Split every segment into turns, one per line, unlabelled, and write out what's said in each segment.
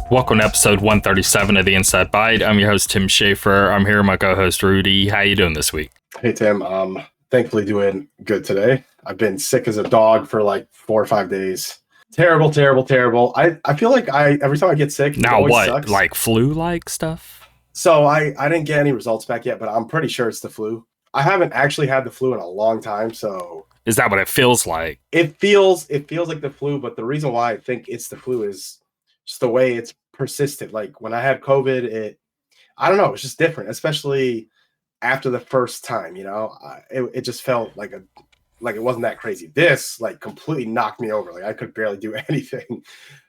Welcome to episode 137 of the Inside Byte. I'm your host, Tim Schaefer. I'm here with my co-host, Rudy. How you doing this week?
Hey, Tim. Thankfully doing good today. I've been sick as a dog for like 4 or 5 days. Terrible. I feel like every time I get sick,
now
it
what?
sucks.
Like flu-like stuff?
So I didn't get any results back yet, but I'm pretty sure it's the flu. I haven't actually had the flu in a long time, so
is that what it feels like?
It feels like the flu, but the reason why I think it's the flu is just the way it's persistent. Like when I had COVID, I don't know, it's just different, especially after the first time. It just felt like it wasn't that crazy. This like completely knocked me over. Like I could barely do anything.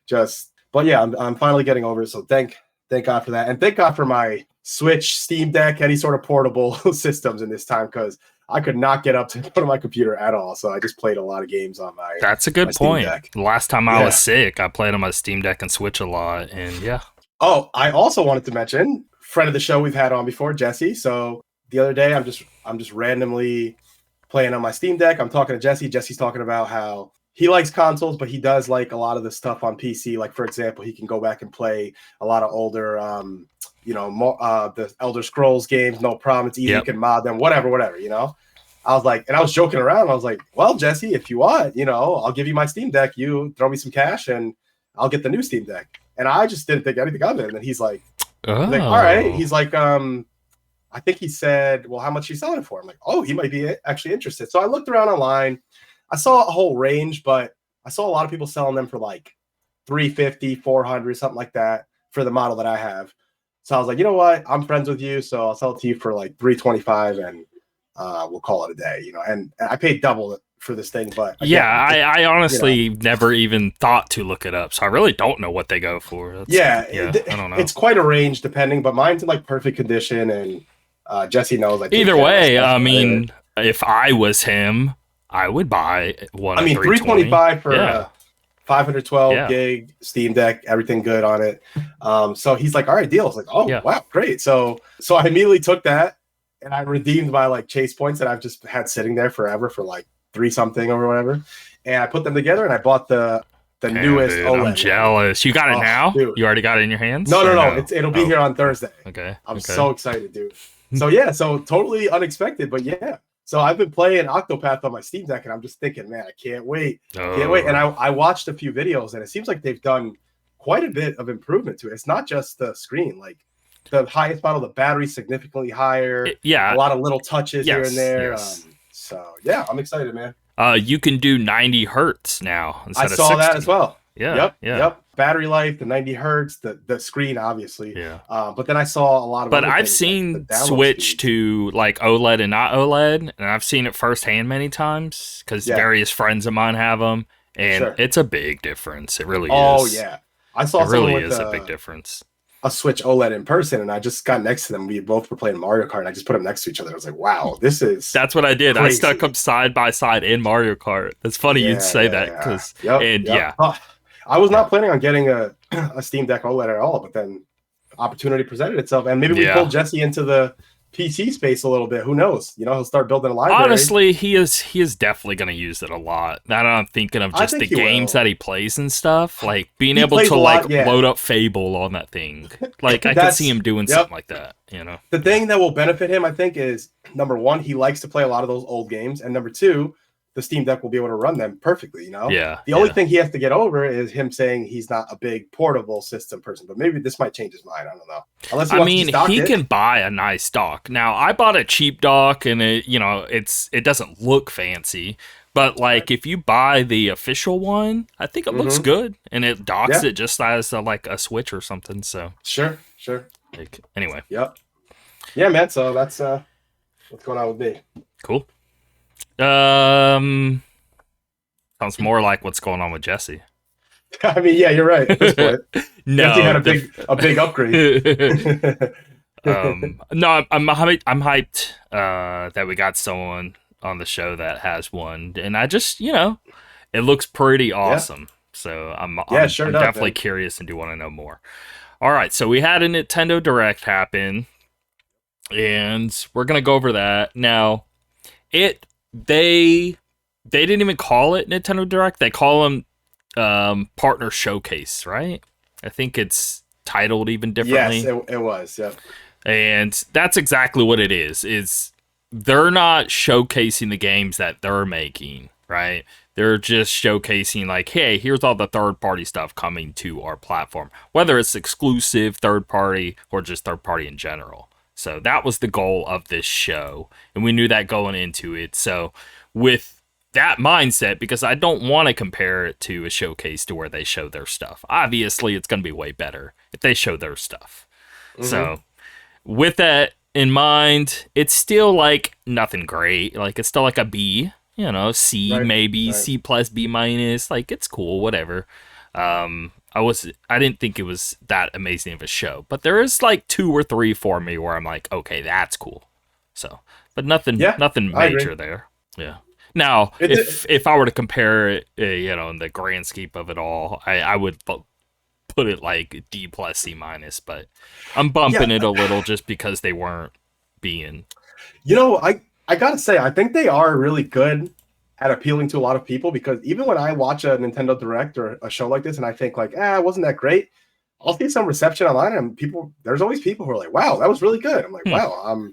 But yeah, I'm finally getting over it. So thank God for that, and thank God for my Switch, Steam Deck, any sort of portable systems in this time, because I could not get up to front of my computer at all. So I just played a lot of games on my.
That's a good point. The last time I was sick, I played on my Steam Deck and Switch a lot, and yeah.
Oh, I also wanted to mention friend of the show we've had on before, Jesse. So the other day, I'm just randomly playing on my Steam Deck. I'm talking to Jesse. Jesse's talking about how he likes consoles, but he does like a lot of the stuff on PC. Like for example, he can go back and play a lot of older, the Elder Scrolls games. No problem. It's easy. Yep. You can mod them. Whatever. I was like, and I was joking around. I was like, well, Jesse, if you want, I'll give you my Steam Deck. You throw me some cash, and I'll get the new Steam Deck. And I just didn't think anything of it. And then he's like, all right. He's like, I think he said, well, how much are you selling it for? I'm like, oh, he might be actually interested. So I looked around online. I saw a whole range, but I saw a lot of people selling them for like $350, $400, something like that for the model that I have. So I was like, you know what? I'm friends with you, so I'll sell it to you for like $325, and we'll call it a day. And I paid double for this thing, but
again, I honestly never even thought to look it up, so I really don't know what they go for.
I don't know. It's quite a range depending, but mine's in like perfect condition, and Jesse knows.
Either way, I mean, if I was him, I would buy one.
I mean, $325 for 512 gig Steam Deck, everything good on it. So he's like, all right, deal. I was like, oh, wow, great. So I immediately took that, and I redeemed my like chase points that I've just had sitting there forever for like 3 something or whatever. And I put them together, and I bought the newest OLED.
I'm jealous. You got it now?
Dude.
You already got it in your hands?
No. It'll be here on Thursday.
Okay.
I'm so excited, dude. So totally unexpected, but yeah. So I've been playing Octopath on my Steam Deck, and I'm just thinking, man, I can't wait. And I watched a few videos, and it seems like they've done quite a bit of improvement to it. It's not just the screen. Like the highest model, the battery's significantly higher. A lot of little touches here and there. So yeah, I'm excited, man.
You can do 90 hertz now instead of 60.
I saw that as well.
Yep.
Battery life, the 90 hertz, the screen, obviously. Yeah. But then I saw a lot of.
But I've seen switch to like OLED and not OLED, and I've seen it firsthand many times because various friends of mine have them, and it's a big difference. It really is.
Oh yeah, I saw.
It really is a big difference.
A Switch OLED in person, and I just got next to them. We both were playing Mario Kart, and I just put them next to each other. I was like, wow, this is.
That's what I did. Crazy. I stuck them side by side in Mario Kart. That's funny you'd say that because
I was not planning on getting a Steam Deck OLED at all, but then opportunity presented itself, and maybe we pulled Jesse into the PC space a little bit. Who knows? He'll start building a library.
Honestly, he is definitely going to use it a lot. Now that I'm thinking of just the games that he plays and stuff, like being able to load up Fable on that thing. Like I can see him doing something like that.
The thing that will benefit him, I think, is number one, he likes to play a lot of those old games, and number two, the Steam Deck will be able to run them perfectly, The only thing he has to get over is him saying he's not a big portable system person, but maybe this might change his mind. I don't know.
Unless he can buy a nice dock. Now, I bought a cheap dock, and it doesn't look fancy, but like if you buy the official one, I think it looks good, and it docks it just as a Switch or something. So
sure.
Anyway.
Yep. Yeah, man. So that's what's going on with me.
Cool. Sounds more like what's going on with Jesse.
I mean, yeah, you're right. At this point.
No,
Jesse had a big upgrade.
No, I'm hyped that we got someone on the show that has one, and I just it looks pretty awesome. So I'm definitely curious and do want to know more. All right, so we had a Nintendo Direct happen, and we're gonna go over that now. They didn't even call it Nintendo Direct. They call them partner showcase, right? I think it's titled even
Yes,
differently.
it was. Yep.
And that's exactly what it is they're not showcasing the games that they're making, right? They're just showcasing like, hey, here's all the third party stuff coming to our platform, whether it's exclusive third party or just third party in general. So that was the goal of this show, and we knew that going into it. So with that mindset, because I don't want to compare it to a showcase to where they show their stuff. Obviously, it's going to be way better if they show their stuff. Mm-hmm. So with that in mind, it's still like nothing great. Like it's still like a B, C right, maybe, right. C plus, B minus. Like it's cool, whatever. I didn't think it was that amazing of a show, but there is like 2 or 3 for me where I'm like, okay, that's cool. So, but nothing major there. Yeah. Now, if I were to compare it, in the grand scheme of it all, I would put it like D plus, C minus, but I'm bumping it a little just because they weren't being.
I gotta say, I think they are really good at appealing to a lot of people, because even when I watch a Nintendo Direct or a show like this and I think like, it wasn't that great, I'll see some reception online and there's always people who are like, wow, that was really good. I'm like, wow,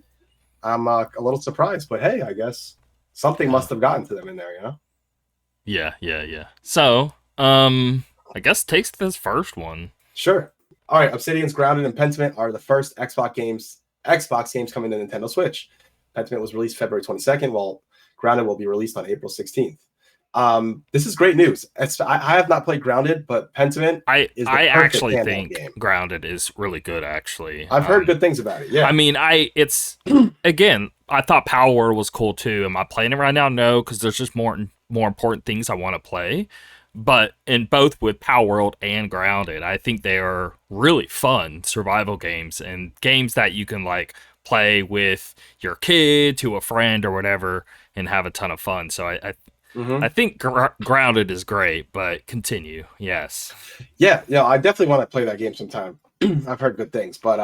I'm a little surprised, but hey, I guess something must have gotten to them in there,
Yeah. So, I guess takes this first one.
Sure. All right, Obsidian's Grounded and Pentiment are the first Xbox games coming to Nintendo Switch. Pentiment was released February 22nd, while Grounded will be released on April 16th. This is great news. I have not played Grounded, but Pentiment
I actually think game. Grounded is really good, actually.
I've heard good things about it, yeah.
I mean, it's, again, I thought Power World was cool, too. Am I playing it right now? No, because there's just more important things I want to play. But in both with Power World and Grounded, I think they are really fun survival games, and games that you can like play with your kid, to a friend or whatever, and have a ton of fun. So I think Grounded is great, but continue. Yes.
Yeah, I definitely want to play that game sometime. I've heard good things, but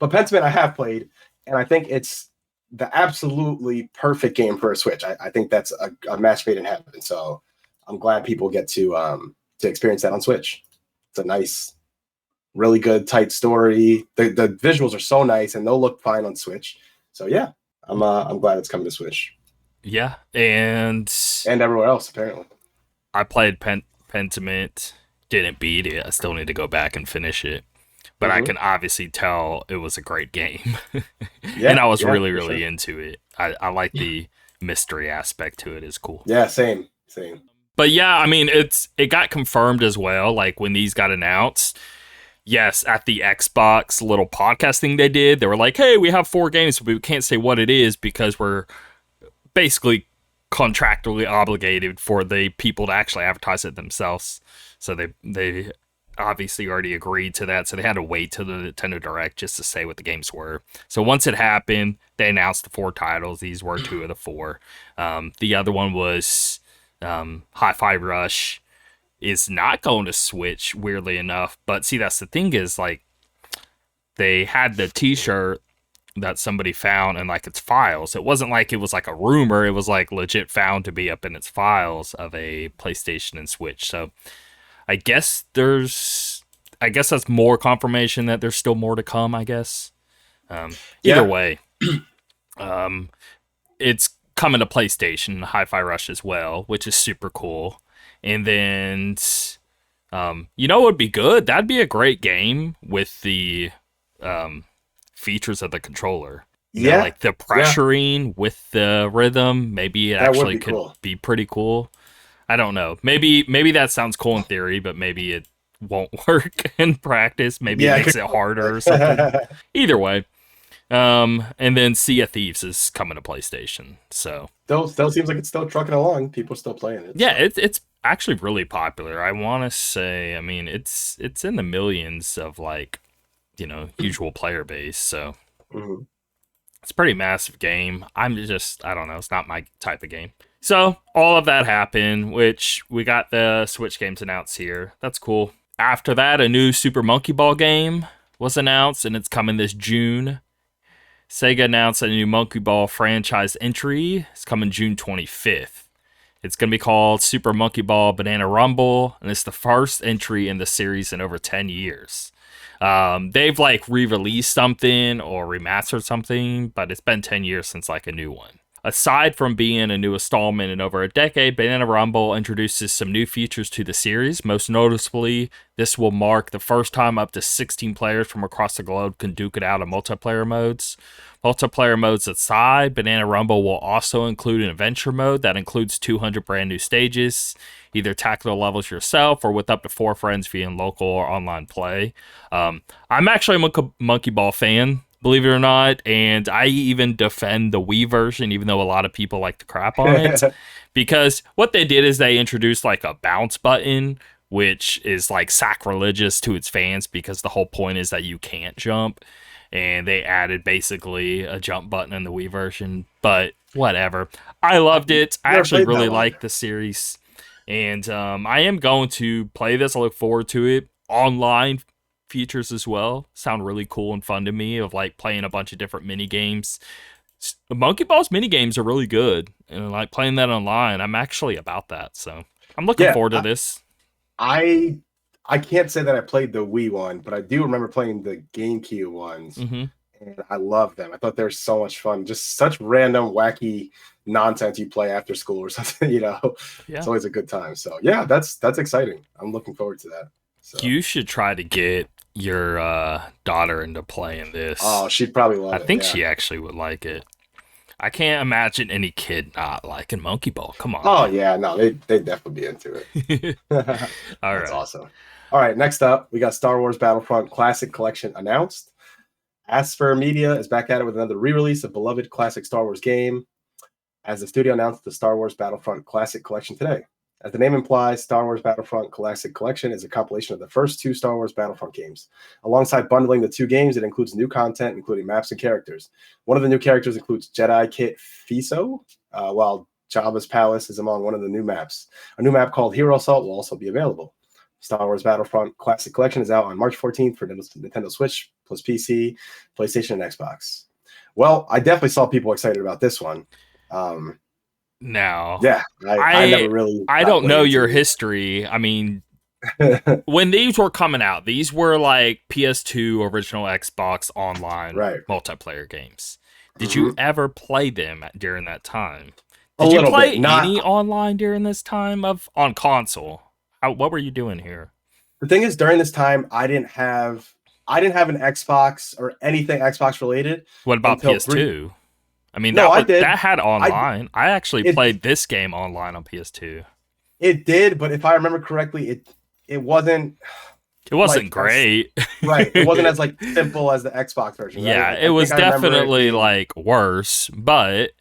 Pentiment I have played, and I think it's the absolutely perfect game for a Switch. I think that's a match made in heaven. So I'm glad people get to experience that on Switch. It's a nice, really good, tight story. The visuals are so nice, and they'll look fine on Switch. So yeah, I'm glad it's coming to Switch.
Yeah, and
everywhere else apparently.
I played Pentiment, didn't beat it. I still need to go back and finish it, but I can obviously tell it was a great game, and I was really into it. I like the mystery aspect to it. Is cool.
Yeah, same.
But yeah, I mean, it got confirmed as well. Like when these got announced, yes, at the Xbox little podcast thing they did, they were like, "Hey, we have 4 games, but we can't say what it is because we're basically contractually obligated for the people to actually advertise it themselves." So they obviously already agreed to that. So they had to wait till the Nintendo Direct just to say what the games were. So once it happened, they announced the 4 titles. These were 2 of the 4. The other one was Hi-Fi Rush. Is not going to Switch, weirdly enough. But see, that's the thing is, like, they had the t-shirt that somebody found in, like, its files. It wasn't like it was, like, a rumor. It was, like, legit found to be up in its files of a PlayStation and Switch. So I guess that's more confirmation that there's still more to come, I guess. Either way, it's coming to PlayStation, Hi-Fi Rush as well, which is super cool. And then, what would be good? That'd be a great game with the features of the controller. Like the pressuring with the rhythm. Maybe it actually could be pretty cool. I don't know. Maybe that sounds cool in theory, but maybe it won't work in practice. Maybe it makes it harder or something. Either way. And then Sea of Thieves is coming to PlayStation. So
still seems like it's still trucking along. People are still playing it.
Yeah, it's actually really popular. I want to say, I mean, it's in the millions of like, usual player base. So it's a pretty massive game. I don't know. It's not my type of game. So all of that happened, which we got the Switch games announced here. That's cool. After that, a new Super Monkey Ball game was announced, and it's coming this June. Sega announced a new Monkey Ball franchise entry. It's coming June 25th. It's going to be called Super Monkey Ball Banana Rumble, and it's the first entry in the series in over 10 years. They've like re-released something or remastered something, but it's been 10 years since like a new one. Aside from being a new installment in over a decade, Banana Rumble introduces some new features to the series. Most noticeably, this will mark the first time up to 16 players from across the globe can duke it out in multiplayer modes. Multiplayer modes aside, Banana Rumble will also include an adventure mode that includes 200 brand new stages. Either tackle the levels yourself or with up to 4 friends via local or online play. I'm actually a Monkey Ball fan, believe it or not, and I even defend the Wii version, even though a lot of people like to crap on it, because what they did is they introduced like a bounce button, which is like sacrilegious to its fans because the whole point is that you can't jump, and they added basically a jump button in the Wii version, but whatever. I loved it. I actually really like the series, and I am going to play this. I look forward to it. Online features as well sound really cool and fun to me, of like playing a bunch of different mini games. Monkey Ball's mini games are really good, and like playing that online, I'm actually about that, so I'm looking forward to this.
I can't say that I played the Wii one, but I do remember playing the GameCube ones, and I love them. I thought they were so much fun. Just such random, wacky nonsense you play after school or something, you know. Yeah. It's always a good time. So yeah, that's exciting. I'm looking forward to that. So.
You should try to get your daughter into playing this.
Oh, she'd probably love it.
I think she actually would like it. I can't imagine any kid not liking Monkey Ball. Come on.
Oh, yeah. No, they'd definitely be into it.
All right.
That's awesome. All right. Next up, we got Star Wars Battlefront Classic Collection announced. Aspher Media is back at it with another re-release of beloved classic Star Wars game, as the studio announced the Star Wars Battlefront Classic Collection today. As the name implies, Star Wars Battlefront Classic Collection is a compilation of the first 2 Star Wars Battlefront games. Alongside bundling the 2 games, it includes new content, including maps and characters. One of the new characters includes Jedi Kit Fiso, while Jabba's Palace is among one of the new maps. A new map called Hero Assault will also be available. Star Wars Battlefront Classic Collection is out on March 14th for Nintendo Switch, plus PC, PlayStation, and Xbox. Well, I definitely saw people excited about this one.
Now,
yeah, I never really.
I don't know your history. I mean, when these were coming out, these were like PS2, original Xbox online multiplayer games. Did you ever play them during that time? Did you play any online during this time on console? What were you doing here?
The thing is, during this time, I didn't have an Xbox or anything Xbox related.
What about PS2? I mean, that had online. I actually played this game online on PS2.
It did, but if I remember correctly, it wasn't.
It wasn't great.
Right. It wasn't as like simple as the Xbox version. Right?
Yeah, it was definitely like worse, but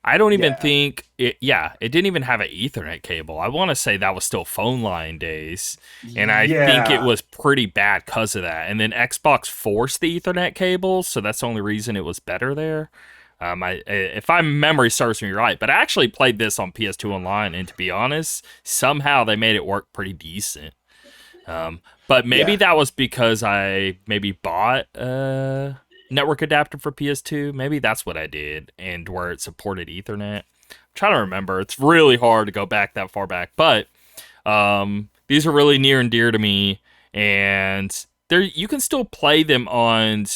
I don't even think it. Yeah, it didn't even have an Ethernet cable. I want to say that was still phone line days, and I think it was pretty bad because of that. And then Xbox forced the Ethernet cable, so that's the only reason it was better there. If my memory serves me right, but I actually played this on PS2 online, and to be honest, somehow they made it work pretty decent. But maybe that was because I maybe bought network adapter for PS2. Maybe that's what I did, and where it supported Ethernet. I'm trying to remember. It's really hard to go back that far back, but these are really near and dear to me, and you can still play them on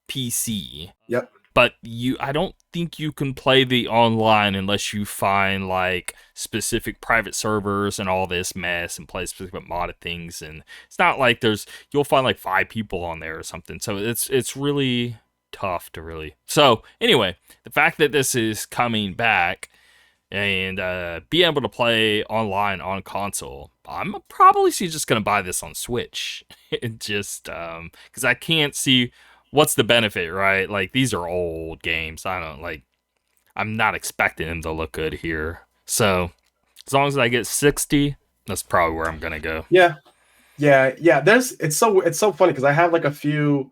PC.
Yep.
But I don't think you can play the online unless you find like specific private servers and all this mess and play specific modded things. And it's not like you'll find like 5 people on there or something. So it's really tough to really. So anyway, the fact that this is coming back and be able to play online on console, I'm probably just gonna buy this on Switch. Just because I can't see. What's the benefit, right? Like, these are old games. I'm not expecting them to look good here. So, as long as I get 60, that's probably where I'm gonna go.
Yeah. It's so funny because I have like a few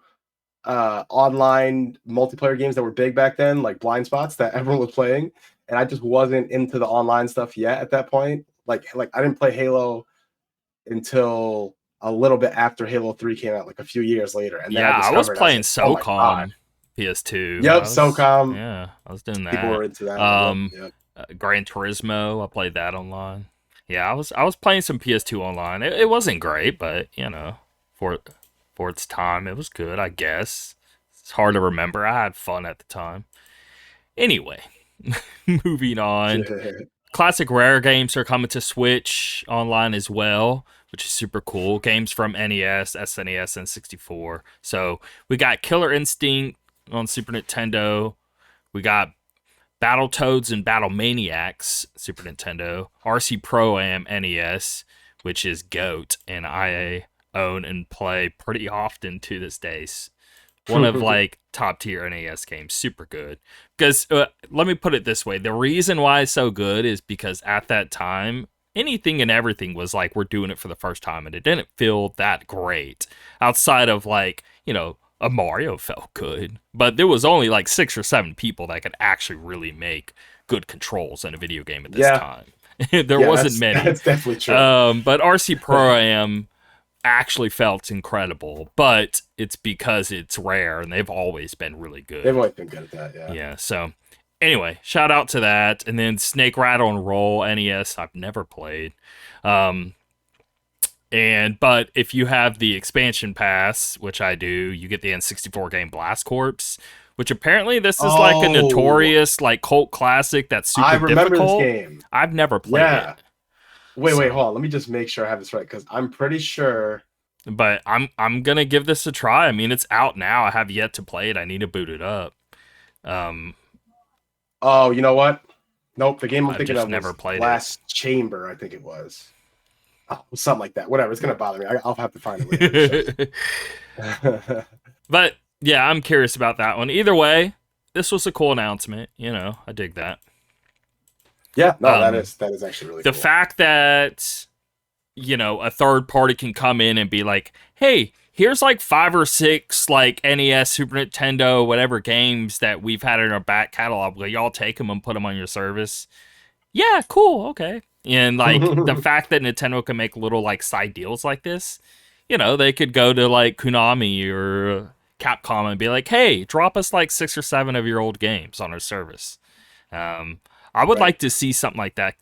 online multiplayer games that were big back then, like Blind Spots that everyone was playing, and I just wasn't into the online stuff yet at that point. Like I didn't play Halo until a little bit after Halo 3 came out, like a few years later. And then
I was playing SOCOM PS2.
Yep, SOCOM.
Yeah, I was doing that.
People were into that.
Gran Turismo, I played that online. Yeah, I was playing some PS2 online. It wasn't great, but for its time. It was good, I guess. It's hard to remember. I had fun at the time. Anyway, moving on. Classic Rare games are coming to Switch online as well, which is super cool. Games from NES, SNES, and 64. So we got Killer Instinct on Super Nintendo. We got Battletoads and Battle Maniacs, Super Nintendo. RC Pro-Am NES, which is GOAT, and I own and play pretty often to this day. One of like top tier NES games, super good. Because let me put it this way: the reason why it's so good is because at that time, anything and everything was like we're doing it for the first time, and it didn't feel that great. Outside of like a Mario felt good, but there was only like 6 or 7 people that could actually really make good controls in a video game at this time. There wasn't many.
That's definitely true.
But RC Pro-Am actually felt incredible, but it's because it's Rare and they've always been really good.
They've always been good at that,
yeah. So anyway, shout out to that. And then Snake Rattle and Roll NES, I've never played. But if you have the expansion pass, which I do, you get the N64 game Blast Corps, which apparently this is like a notorious like cult classic that's super difficult. I remember this game. I've never played it.
Wait, hold on. Let me just make sure I have this right, because I'm pretty sure.
But I'm gonna give this a try. I mean, it's out now. I have yet to play it. I need to boot it up.
Oh, you know what? Nope. The game I'm thinking of
never
was
played
Last Chamber, I think it was. Oh, something like that. Whatever. It's gonna bother me. I'll have to find it later.
But yeah, I'm curious about that one. Either way, this was a cool announcement. I dig that.
Yeah, no, that is actually really cool.
The fact that, a third party can come in and be like, hey, here's like 5 or 6 like NES, Super Nintendo, whatever games that we've had in our back catalog. Will y'all take them and put them on your service? Yeah, cool, okay. And like the fact that Nintendo can make little like side deals like this, they could go to like Konami or Capcom and be like, hey, drop us like 6 or 7 of your old games on our service. I would like to see something like that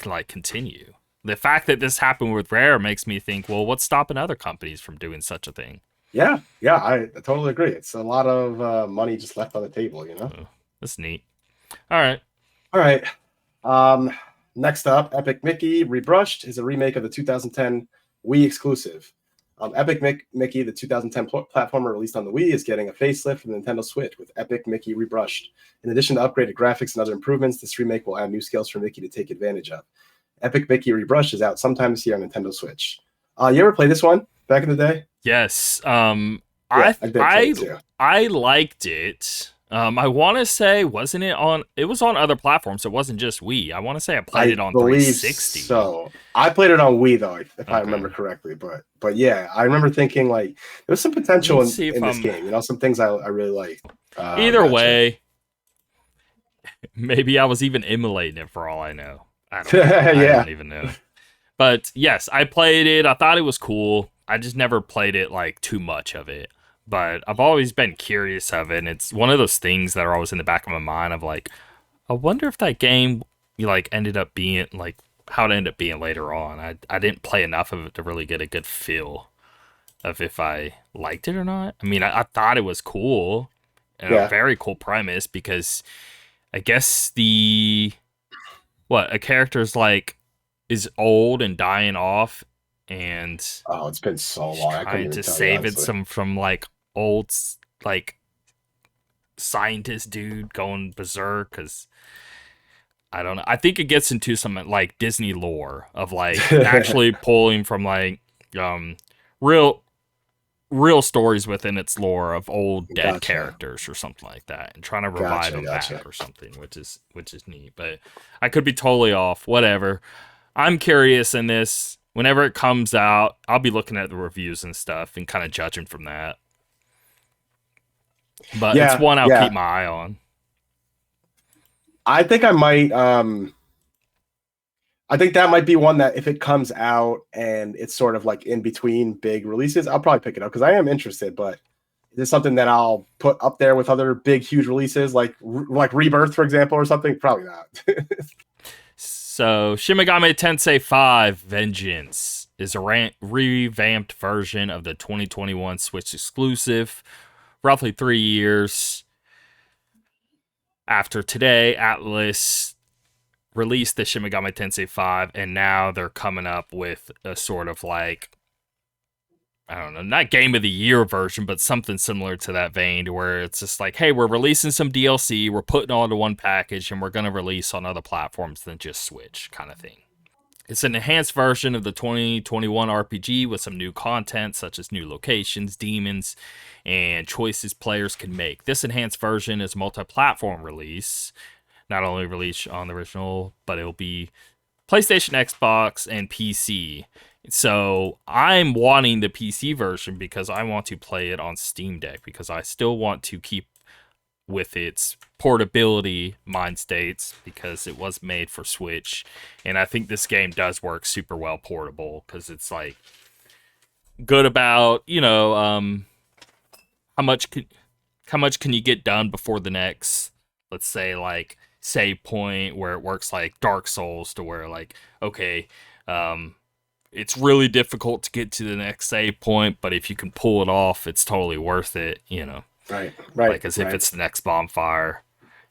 like continue. The fact that this happened with Rare makes me think, well, what's stopping other companies from doing such a thing?
Yeah, I totally agree. It's a lot of money just left on the table,
That's neat. All
right. Next up, Epic Mickey Rebrushed is a remake of the 2010 Wii exclusive. Epic Mickey, the 2010 platformer released on the Wii, is getting a facelift for the Nintendo Switch with Epic Mickey Rebrushed. In addition to upgraded graphics and other improvements, this remake will add new skills for Mickey to take advantage of. Epic Mickey Rebrushed is out sometime this year on Nintendo Switch. You ever play this one back in the day?
Yes.
I
liked it. I want to say, wasn't it on? It was on other platforms. It wasn't just Wii. I want to say I played it on 360.
So I played it on Wii though, if I remember correctly. But yeah, I remember thinking like there's some potential in this game. Some things I really like.
Either way, maybe I was even emulating it for all I know. I don't even know. But yes, I played it. I thought it was cool. I just never played it like too much of it. But I've always been curious of it, and it's one of those things that are always in the back of my mind of like, I wonder if that game like ended up being like how it ended up being later on. I didn't play enough of it to really get a good feel of if I liked it or not. I mean, I thought it was cool and a very cool premise because I guess a character's like is old and dying off, and
it's been so long. I
trying to save it from like old like scientist dude going berserk because I don't know. I think it gets into some like Disney lore of like actually pulling from like real stories within its lore of old dead characters or something like that, and trying to revive them back or something, which is neat. But I could be totally off. Whatever. I'm curious in this. Whenever it comes out, I'll be looking at the reviews and stuff and kind of judging from that. But it's one I'll keep my eye on.
I think I might. I think that might be one that if it comes out and it's sort of like in between big releases, I'll probably pick it up because I am interested. But is this something that I'll put up there with other big, huge releases like Rebirth, for example, or something? Probably not.
So, Shin Megami Tensei 5 Vengeance is a revamped version of the 2021 Switch exclusive. Roughly 3 years after today, Atlas released the Shin Megami Tensei 5, and now they're coming up with a sort of like, I don't know, not game of the year version, but something similar to that vein, where it's just like, hey, we're releasing some DLC, we're putting all into one package, and we're going to release on other platforms than just Switch, kind of thing. It's an enhanced version of the 2021 RPG with some new content, such as new locations, demons, and choices players can make. This enhanced version is a multi-platform release, not only released on the original, but it'll be PlayStation, Xbox, and PC. So I'm wanting the PC version because I want to play it on Steam Deck, because I still want to keep with its portability mind states, because it was made for Switch, and I think this game does work super well portable, because it's like good about, how much can you get done before the next, let's say, like, save point, where it works like Dark Souls, to where like, okay, it's really difficult to get to the next save point, but if you can pull it off, it's totally worth it,
Right.
Like as if it's the next bonfire,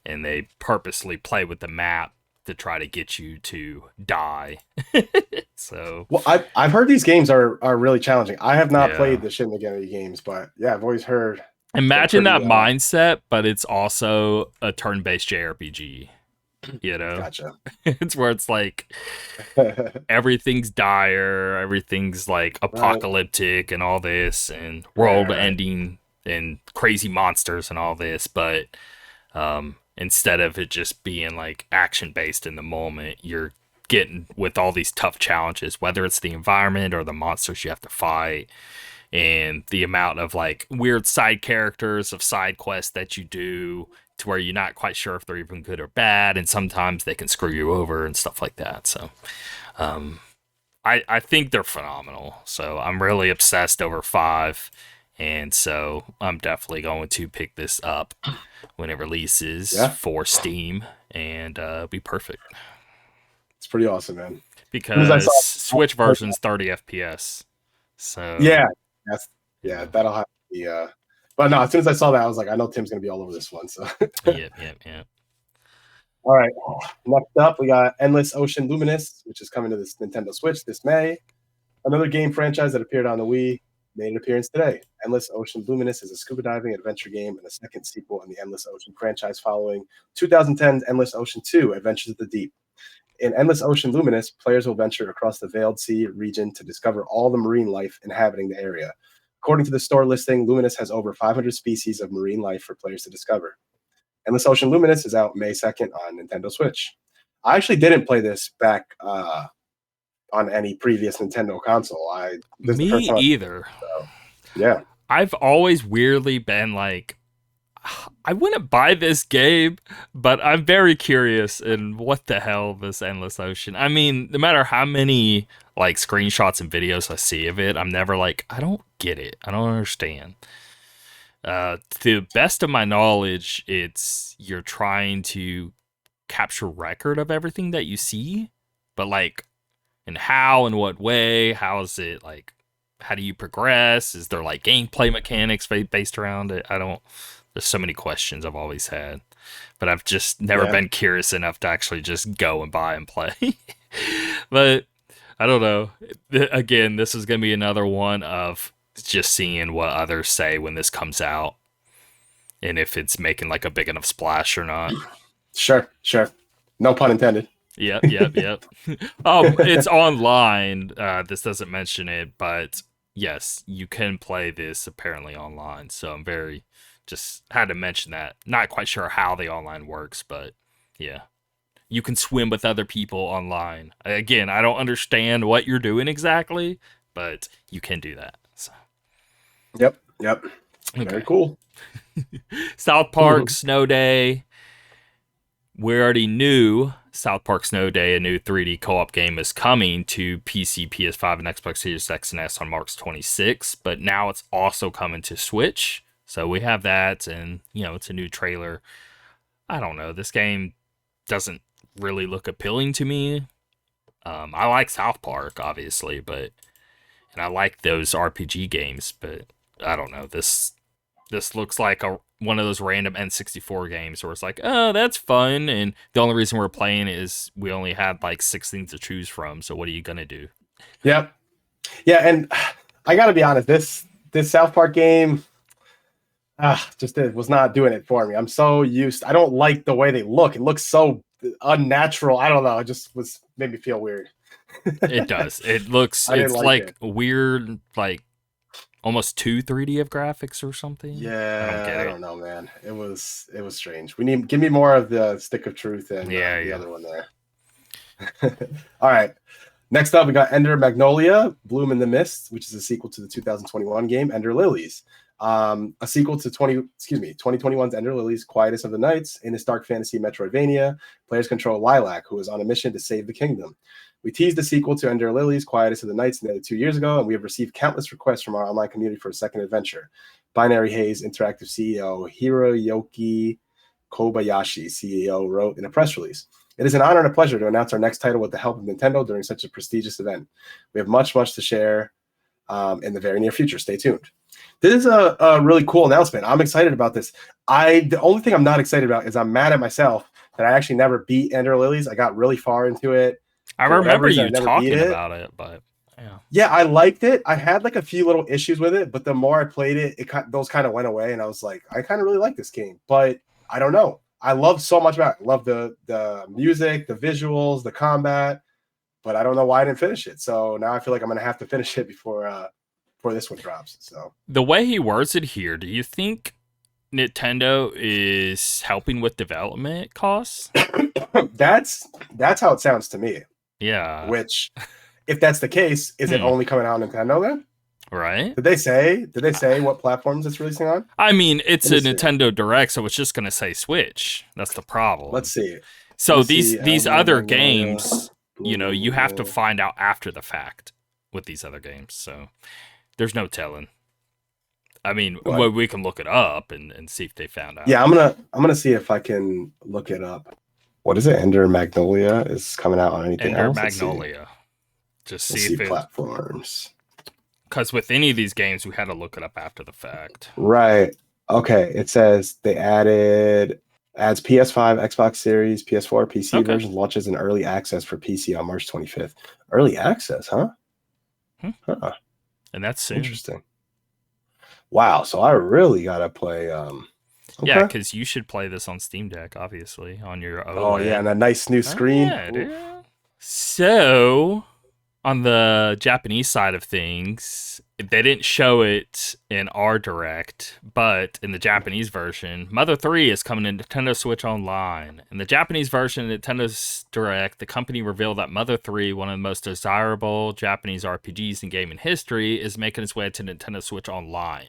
and they purposely play with the map to try to get you to die. So,
well, I've heard these games are really challenging. I have not played the Shin Megami games, but yeah, I've always heard.
Imagine that mindset, but it's also a turn-based JRPG.
Gotcha.
It's where it's like everything's dire, everything's like apocalyptic, and all this, and world-ending, and crazy monsters and all this, but instead of it just being like action-based in the moment, you're getting with all these tough challenges, whether it's the environment or the monsters you have to fight, and the amount of like weird side characters of side quests that you do, to where you're not quite sure if they're even good or bad, and sometimes they can screw you over and stuff like that. So I think they're phenomenal. So I'm really obsessed over 5, and so I'm definitely going to pick this up when it releases for Steam, and be perfect.
It's pretty awesome, man.
Because Switch version's 30 FPS. So
that'll have to be. But no, as soon as I saw that, I was like, I know Tim's gonna be all over this one. So
yep.
All right. Next up, we got Endless Ocean Luminous, which is coming to this Nintendo Switch this May. Another game franchise that appeared on the Wii made an appearance today. Endless Ocean Luminous is a scuba diving adventure game and a second sequel in the Endless Ocean franchise, following 2010's Endless Ocean 2: Adventures of the Deep. In Endless Ocean Luminous, players will venture across the Veiled Sea region to discover all the marine life inhabiting the area. According to the store listing, Luminous has over 500 species of marine life for players to discover. Endless Ocean Luminous is out May 2nd on Nintendo Switch. I actually didn't play this back on any previous Nintendo console.
Me either.
So, yeah.
I've always weirdly been like, I wouldn't buy this game, but I'm very curious in what the hell this Endless Ocean. I mean, no matter how many like screenshots and videos I see of it, I'm never like, I don't get it. I don't understand. To the best of my knowledge, it's you're trying to capture record of everything that you see, but like, in how and what way? How is it like? How do you progress? Is there like gameplay mechanics based around it? There's so many questions I've always had, but I've just never been curious enough to actually just go and buy and play. But I don't know. Again, this is going to be another one of just seeing what others say when this comes out, and if it's making like a big enough splash or not.
Sure. No pun intended.
Yep. It's online. This doesn't mention it, but yes, you can play this apparently online. So I'm just had to mention that. Not quite sure how the online works, but yeah. You can swim with other people online. Again, I don't understand what you're doing exactly, but you can do that. So.
Yep. Okay. Very cool.
South Park Snow Day. We already knew South Park Snow Day, a new 3D co-op game, is coming to PC, PS5, and Xbox Series X and S on March 26th, but now it's also coming to Switch. So we have that, and, it's a new trailer. I don't know. This game doesn't really look appealing to me. I like South Park, obviously, but and I like those RPG games, but I don't know. This looks like one of those random N64 games where it's like, oh, that's fun, and the only reason we're playing is we only had like 6 things to choose from. So what are you gonna do?
Yep. Yeah, and I gotta be honest, this South Park game, just it was not doing it for me. I'm so used. I don't like the way they look. It looks so unnatural. I don't know. It just made me feel weird.
It does. It looks. It's like weird, like almost too 3D of graphics or something.
Yeah, I don't know, man. It was strange. Give me more of the Stick of Truth and the other one there. All right. Next up, we got Ender Magnolia, Bloom in the Mist, which is a sequel to the 2021 game Ender Lilies. A sequel to 2021's Ender Lilies, Quietest of the Nights. In this dark fantasy Metroidvania, players control Lilac, who is on a mission to save the kingdom. We teased the sequel to Ender Lilies, Quietest of the Nights, nearly 2 years ago, and we have received countless requests from our online community for a second adventure. Binary Haze Interactive CEO Hiroyuki Kobayashi, CEO, wrote in a press release. It is an honor and a pleasure to announce our next title with the help of Nintendo during such a prestigious event. We have much to share in the very near future. Stay tuned. This is a really cool announcement. I'm excited about this. The only thing I'm not excited about is I'm mad at myself that I actually never beat Ender Lilies. I got really far into it.
I remember you talking about it, but
yeah, I liked it. I had like a few little issues with it, but the more I played it, those kind of went away, and I was like, I kind of really like this game. But I don't know. I love so much about it. I love the music, the visuals, the combat, but I don't know why I didn't finish it. So now I feel like I'm gonna have to finish it before this one drops. So
the way he words it here, do you think Nintendo is helping with development costs?
That's how it sounds to me.
Yeah.
Which, if that's the case, is it only coming out on Nintendo then?
Right.
Did they say what platforms it's releasing on?
I mean, it's a Nintendo Direct, so it's just going to say Switch. That's the problem.
Let's see.
So these other games, you have to find out after the fact with these other games. So there's no telling. I mean, we can look it up and see if they found out.
Yeah, I'm gonna see if I can look it up. What is it? Ender Magnolia is coming out on anything else?
Ender Magnolia. Just see if
platforms.
Because with any of these games, we had to look it up after the fact.
Right. Okay. It says they adds PS5, Xbox Series, PS4, PC version launches in early access for PC on March 25th. Early access, huh?
Huh. And that's soon.
Interesting. Wow. So I really gotta play.
Yeah, because you should play this on Steam Deck, obviously, on your OLED.
Oh yeah, and a nice new screen.
Yeah. So, on the Japanese side of things, they didn't show it in our Direct, but in the Japanese version, Mother 3 is coming to Nintendo Switch Online. In the Japanese version of Nintendo's Direct, the company revealed that Mother 3, one of the most desirable Japanese RPGs in gaming history, is making its way to Nintendo Switch Online.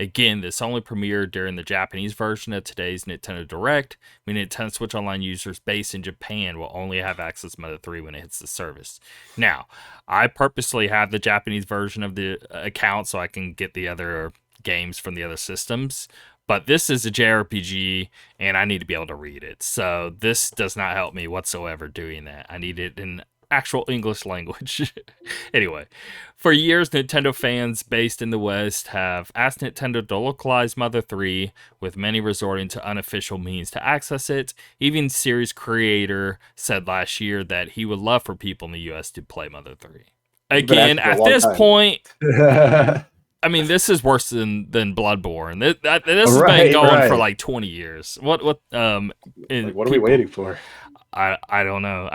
Again, this only premiered during the Japanese version of today's Nintendo Direct, meaning Nintendo Switch Online users based in Japan will only have access to Mother 3 when it hits the service. Now, I purposely have the Japanese version of the account so I can get the other games from the other systems, but this is a JRPG, and I need to be able to read it. So this does not help me whatsoever doing that. I need it in actual English language. Anyway, for years, Nintendo fans based in the West have asked Nintendo to localize Mother 3, with many resorting to unofficial means to access it. Even series creator said last year that he would love for people in the US to play Mother 3. Again, at this point, I mean, this is worse than Bloodborne. This has been going for like 20 years. What are
we waiting for?
I don't know.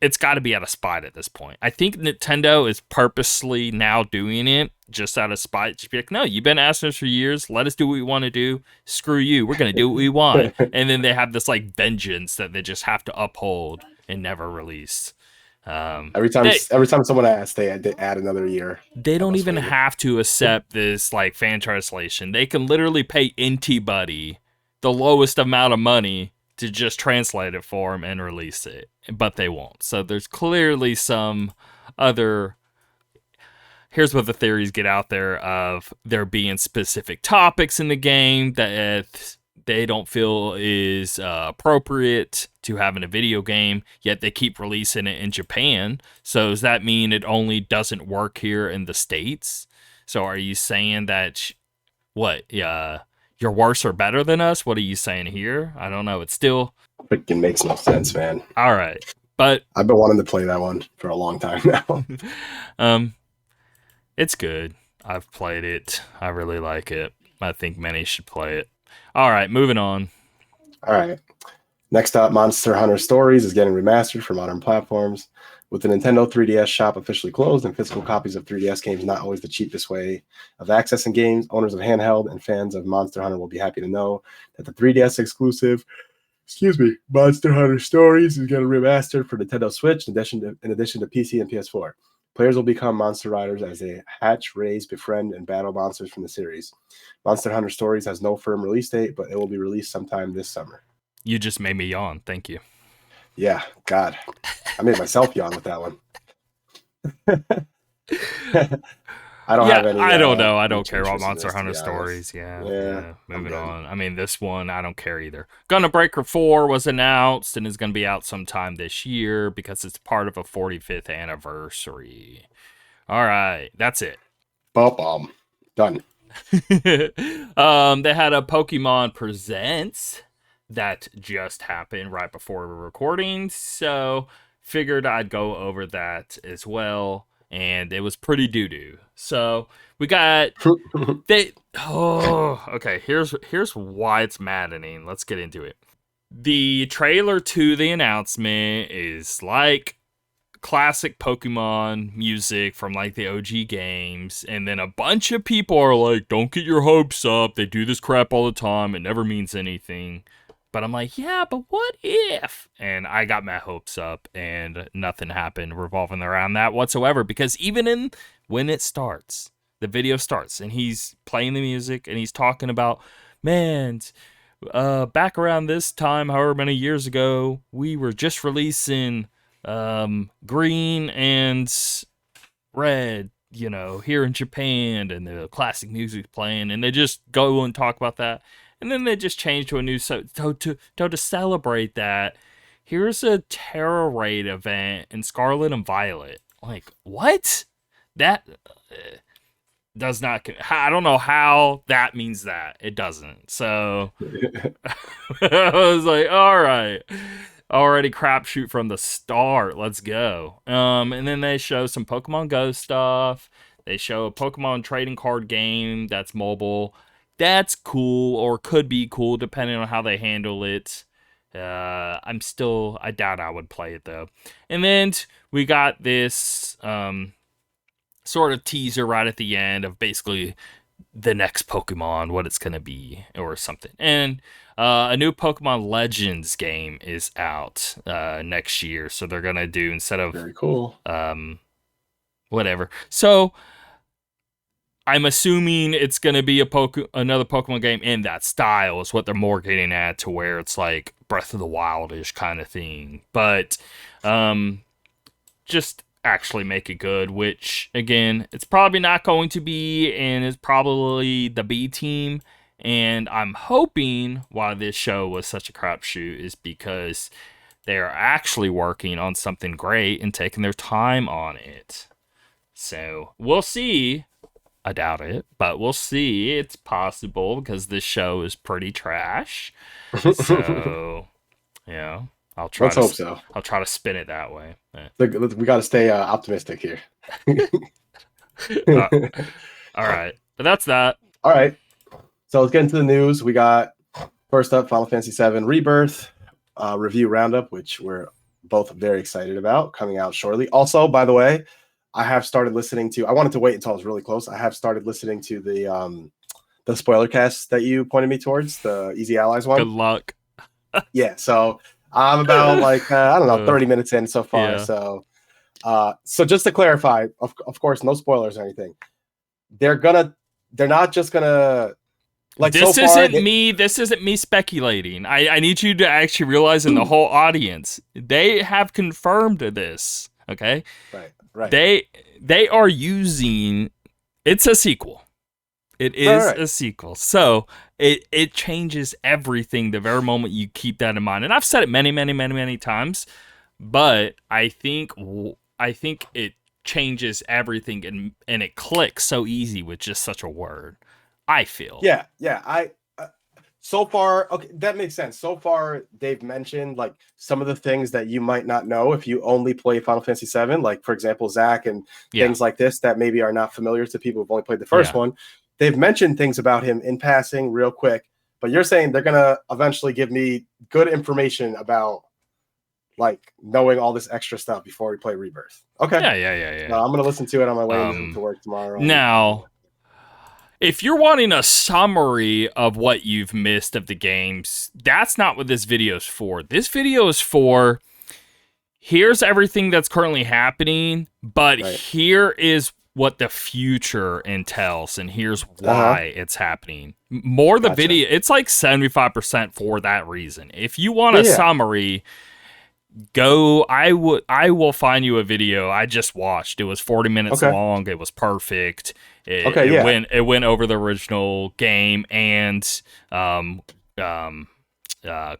It's got to be out of spite at this point. I think Nintendo is purposely now doing it just out of spite. Just be like, no, you've been asking us for years. Let us do what we want to do. Screw you. We're going to do what we want. And then they have this like vengeance that they just have to uphold and never release.
Every time someone asks, they add another year.
They don't even have to accept this like fan translation. They can literally pay anybody the lowest amount of money to just translate it for them and release it, but they won't. So there's clearly some other. Here's what the theories get out there of there being specific topics in the game that they don't feel is appropriate to have in a video game, yet they keep releasing it in Japan. So does that mean it only doesn't work here in the States? So are you saying that, what, you're worse or better than us? What are you saying here? I don't know. It's still...
Freaking makes no sense, man.
All right. But
I've been wanting to play that one for a long time now.
It's good. I've played it. I really like it. I think many should play it. All right, moving on.
All right. Next up, Monster Hunter Stories is getting remastered for modern platforms. With the Nintendo 3DS shop officially closed and physical copies of 3DS games not always the cheapest way of accessing games, owners of handheld and fans of Monster Hunter will be happy to know that the 3DS exclusive, Monster Hunter Stories is getting remastered for Nintendo Switch in addition to PC and PS4. Players will become monster riders as they hatch, raise, befriend, and battle monsters from the series. Monster Hunter Stories has no firm release date, but it will be released sometime this summer.
You just made me yawn. Thank you.
Yeah, God. I made myself yawn with that one. I don't have any.
I don't know. I don't care about Monster Hunter Stories. Yeah. Moving on. I mean, this one, I don't care either. Gunbreaker 4 was announced and is going to be out sometime this year because it's part of a 45th anniversary. All right. That's it.
Done.
They had a Pokemon Presents that just happened right before we were recording, so figured I'd go over that as well. And it was pretty doo-doo. So we got okay, here's why it's maddening. Let's get into it. The trailer to the announcement is like classic Pokemon music from like the OG games, and then a bunch of people are like, don't get your hopes up, they do this crap all the time, it never means anything. But I'm like, yeah, but what if? And I got my hopes up, and nothing happened revolving around that whatsoever. Because even when it starts, the video starts, and he's playing the music, and he's talking about, man, back around this time, however many years ago, we were just releasing Green and Red, here in Japan, and the classic music's playing, and they just go and talk about that. And then they just changed to a new... So to celebrate that, here's a Terra Raid event in Scarlet and Violet. Like, what? That does not... I don't know how that means that. It doesn't. So I was like, all right. Already crapshoot from the start. Let's go. And then they show some Pokemon Go stuff. They show a Pokemon trading card game that's mobile. That's cool, or could be cool, depending on how they handle it. I doubt I would play it, though. And then we got this sort of teaser right at the end of basically the next Pokemon, what it's going to be, or something. And a new Pokemon Legends game is out next year, so they're going to do, instead of...
Very cool.
Whatever. So... I'm assuming it's going to be another Pokemon game in that style is what they're more getting at, to where it's like Breath of the Wild-ish kind of thing. But just actually make it good, which, again, it's probably not going to be, and it's probably the B team. And I'm hoping why this show was such a crapshoot is because they are actually working on something great and taking their time on it. So we'll see. I doubt it, but we'll see. It's possible because this show is pretty trash. So, I'll try.
Let's hope so.
I'll try to spin it that way.
We got to stay optimistic here.
All right, but that's that.
All right, so let's get into the news. We got first up Final Fantasy VII Rebirth review roundup, which we're both very excited about, coming out shortly. Also, by the way, I have started listening to... I wanted to wait until I was really close. I have started listening to the spoiler cast that you pointed me towards, the Easy Allies one.
Good luck.
Yeah, so I'm about 30 minutes in so far. Yeah. So just to clarify, of course, no spoilers or anything. They're not just gonna...
This isn't me speculating. I need you to actually realize, in the whole audience, they have confirmed this. Okay?
Right.
They are using... It's a sequel. It is a sequel. So it changes everything the very moment you keep that in mind. And I've said it many times, but I think it changes everything, and it clicks so easy with just such a word. I feel.
Yeah. So far, okay, that makes sense. So far, they've mentioned like some of the things that you might not know if you only play Final Fantasy VII, like for example, Zack and things like this that maybe are not familiar to people who've only played the first one. They've mentioned things about him in passing real quick, but you're saying they're gonna eventually give me good information about like knowing all this extra stuff before we play Rebirth. Okay.
Yeah.
I'm gonna listen to it on my way to work tomorrow.
Now, if you're wanting a summary of what you've missed of the games, that's not what this video is for. This video is for, here's everything that's currently happening, but here is what the future entails, and here's why it's happening. More the video, it's like 75% for that reason. If you want a summary, go. I will find you a video I just watched. It was 40 minutes long. It was perfect. It went over the original game and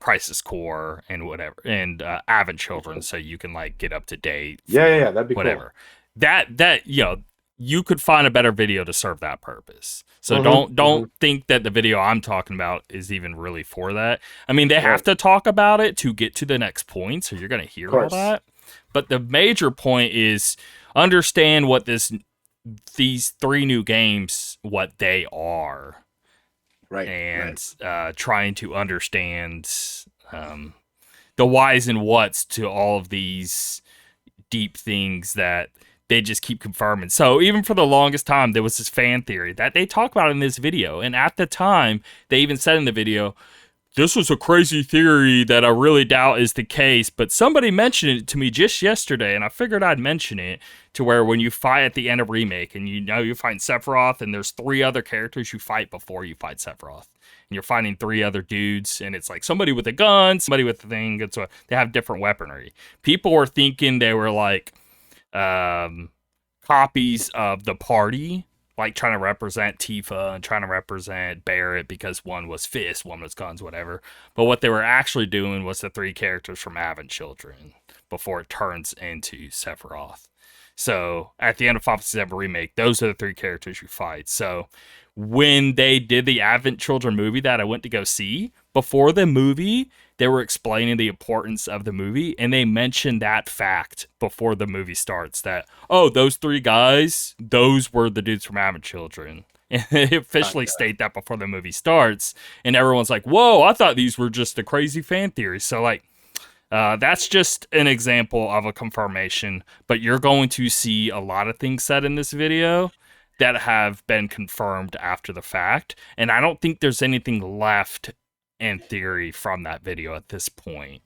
Crisis Core and whatever, and Advent Children, so you can like get up to date.
That'd be
whatever. Cool. That you could find a better video to serve that purpose. So don't think that the video I'm talking about is even really for that. I mean, they have to talk about it to get to the next point, so you're going to hear all that. But the major point is understand what these 3 new games, what they are. And trying to understand the whys and whats to all of these deep things that they just keep confirming. So even for the longest time, there was this fan theory that they talk about in this video. And at the time, they even said in the video, this was a crazy theory that I really doubt is the case, but somebody mentioned it to me just yesterday, and I figured I'd mention it, to where when you fight at the end of Remake, and you're fighting Sephiroth, and there's 3 other characters you fight before you fight Sephiroth. And you're fighting 3 other dudes, and it's like somebody with a gun, somebody with a thing, and so they have different weaponry. People were thinking they were like copies of the party, like trying to represent Tifa and trying to represent Barrett, because one was fists, one was guns, whatever. But what they were actually doing was the 3 characters from Advent Children before it turns into Sephiroth. So at the end of Final Fantasy VII Remake, those are the 3 characters you fight. So when they did the Advent Children movie that I went to go see, before the movie, they were explaining the importance of the movie, and they mentioned that fact before the movie starts, that, oh, those 3 guys, those were the dudes from Advent Children. And they officially state that before the movie starts, and everyone's like, whoa, I thought these were just a crazy fan theory. So, like, that's just an example of a confirmation, but you're going to see a lot of things said in this video that have been confirmed after the fact, and I don't think there's anything left in theory from that video at this point.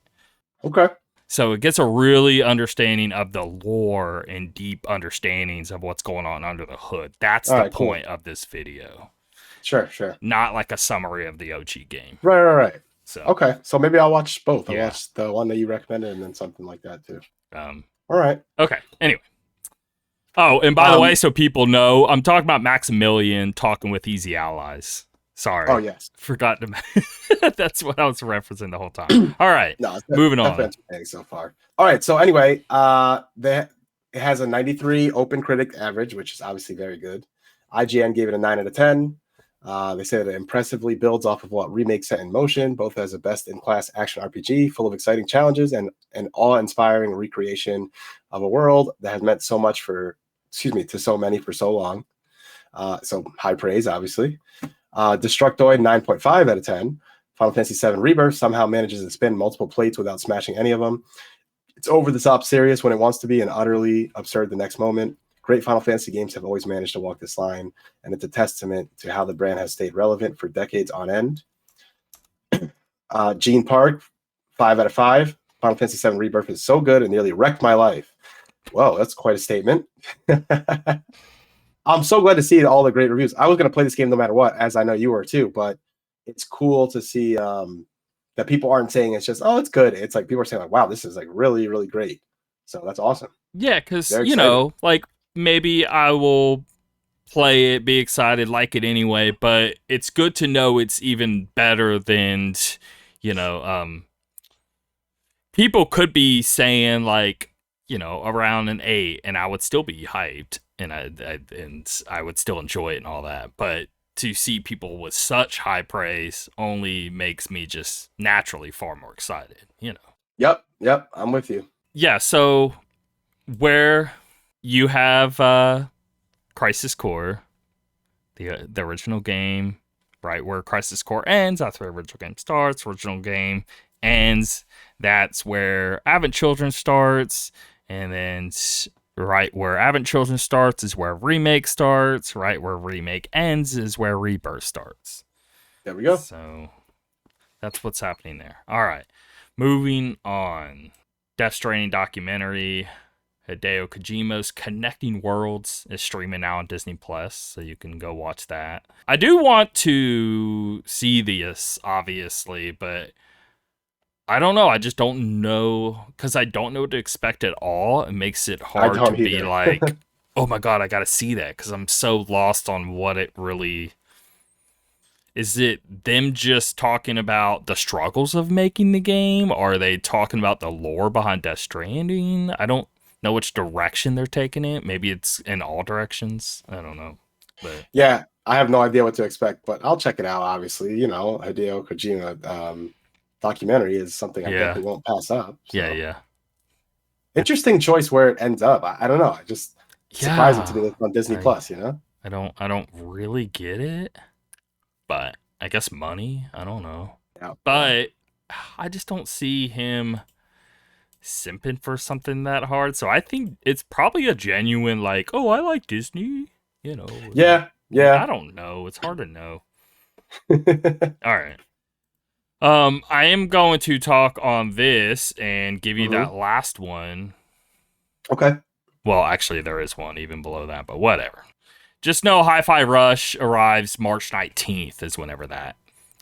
Okay.
So it gets a really understanding of the lore and deep understandings of what's going on under the hood. That's the point of this video.
Sure.
Not like a summary of the OG game.
Right.
So
okay, so maybe I'll watch both. I'll watch the one that you recommended and then something like that too. All right.
Okay. Anyway. Oh, and by the way, so people know, I'm talking about Maximilian talking with Easy Allies. Sorry.
Oh, yes.
Forgot to. That's what I was referencing the whole time. All right. No, moving on.
So far. All right. So anyway, it has a 93 Open Critic average, which is obviously very good. IGN gave it a 9 out of 10. They said it impressively builds off of what Remake set in motion, both as a best-in-class action RPG full of exciting challenges and an awe-inspiring recreation of a world that has meant so much to so many for so long. So high praise, obviously. Destructoid, 9.5 out of 10. Final Fantasy VII Rebirth somehow manages to spin multiple plates without smashing any of them. It's over the top serious when it wants to be and utterly absurd the next moment. Great Final Fantasy games have always managed to walk this line, and it's a testament to how the brand has stayed relevant for decades on end. Gene Park, 5 out of 5. Final Fantasy VII Rebirth is so good it nearly wrecked my life. Whoa, that's quite a statement. I'm so glad to see all the great reviews. I was going to play this game no matter what, as I know you were too, but it's cool to see that people aren't saying it's just, oh, it's good. It's like people are saying, like, wow, this is like really, really great. So that's awesome.
Yeah, because, like, maybe I will play it, be excited, like it anyway. But it's good to know it's even better than, you know, people could be saying like, around an 8, and I would still be hyped, and I would still enjoy it and all that. But to see people with such high praise only makes me just naturally far more excited.
Yep, I'm with you.
Yeah, so where you have Crisis Core, the original game, right where Crisis Core ends, that's where the original game starts. Original game ends, that's where Advent Children starts, and then right where Advent Children starts is where Remake starts. Right where Remake ends is where Rebirth starts.
There we go.
So that's what's happening there. All right, moving on. Death Stranding documentary. Hideo Kojima's Connecting Worlds is streaming now on Disney Plus, so you can go watch that. I do want to see this, obviously, but I don't know. I just don't know, because I don't know what to expect at all. It makes it hard to be like, oh my god, I gotta see that, because I'm so lost on what it really... Is it them just talking about the struggles of making the game? Or are they talking about the lore behind Death Stranding? I don't know which direction they're taking it. Maybe it's in all directions. I don't know. But
yeah, I have no idea what to expect, but I'll check it out. Obviously, Hideo Kojima documentary is something I definitely won't pass up. So.
Yeah.
Interesting choice where it ends up. I don't know. I just surprising to me on Disney Plus.
I don't really get it, but I guess money. I don't know.
Yeah.
But I just don't see him simping for something that hard. So I think it's probably a genuine like, oh, I like Disney.
Yeah.
I don't know. It's hard to know. All right. I am going to talk on this and give you that last one.
Okay.
Well, actually, there is one even below that, but whatever. Just know Hi-Fi Rush arrives March 19th is whenever that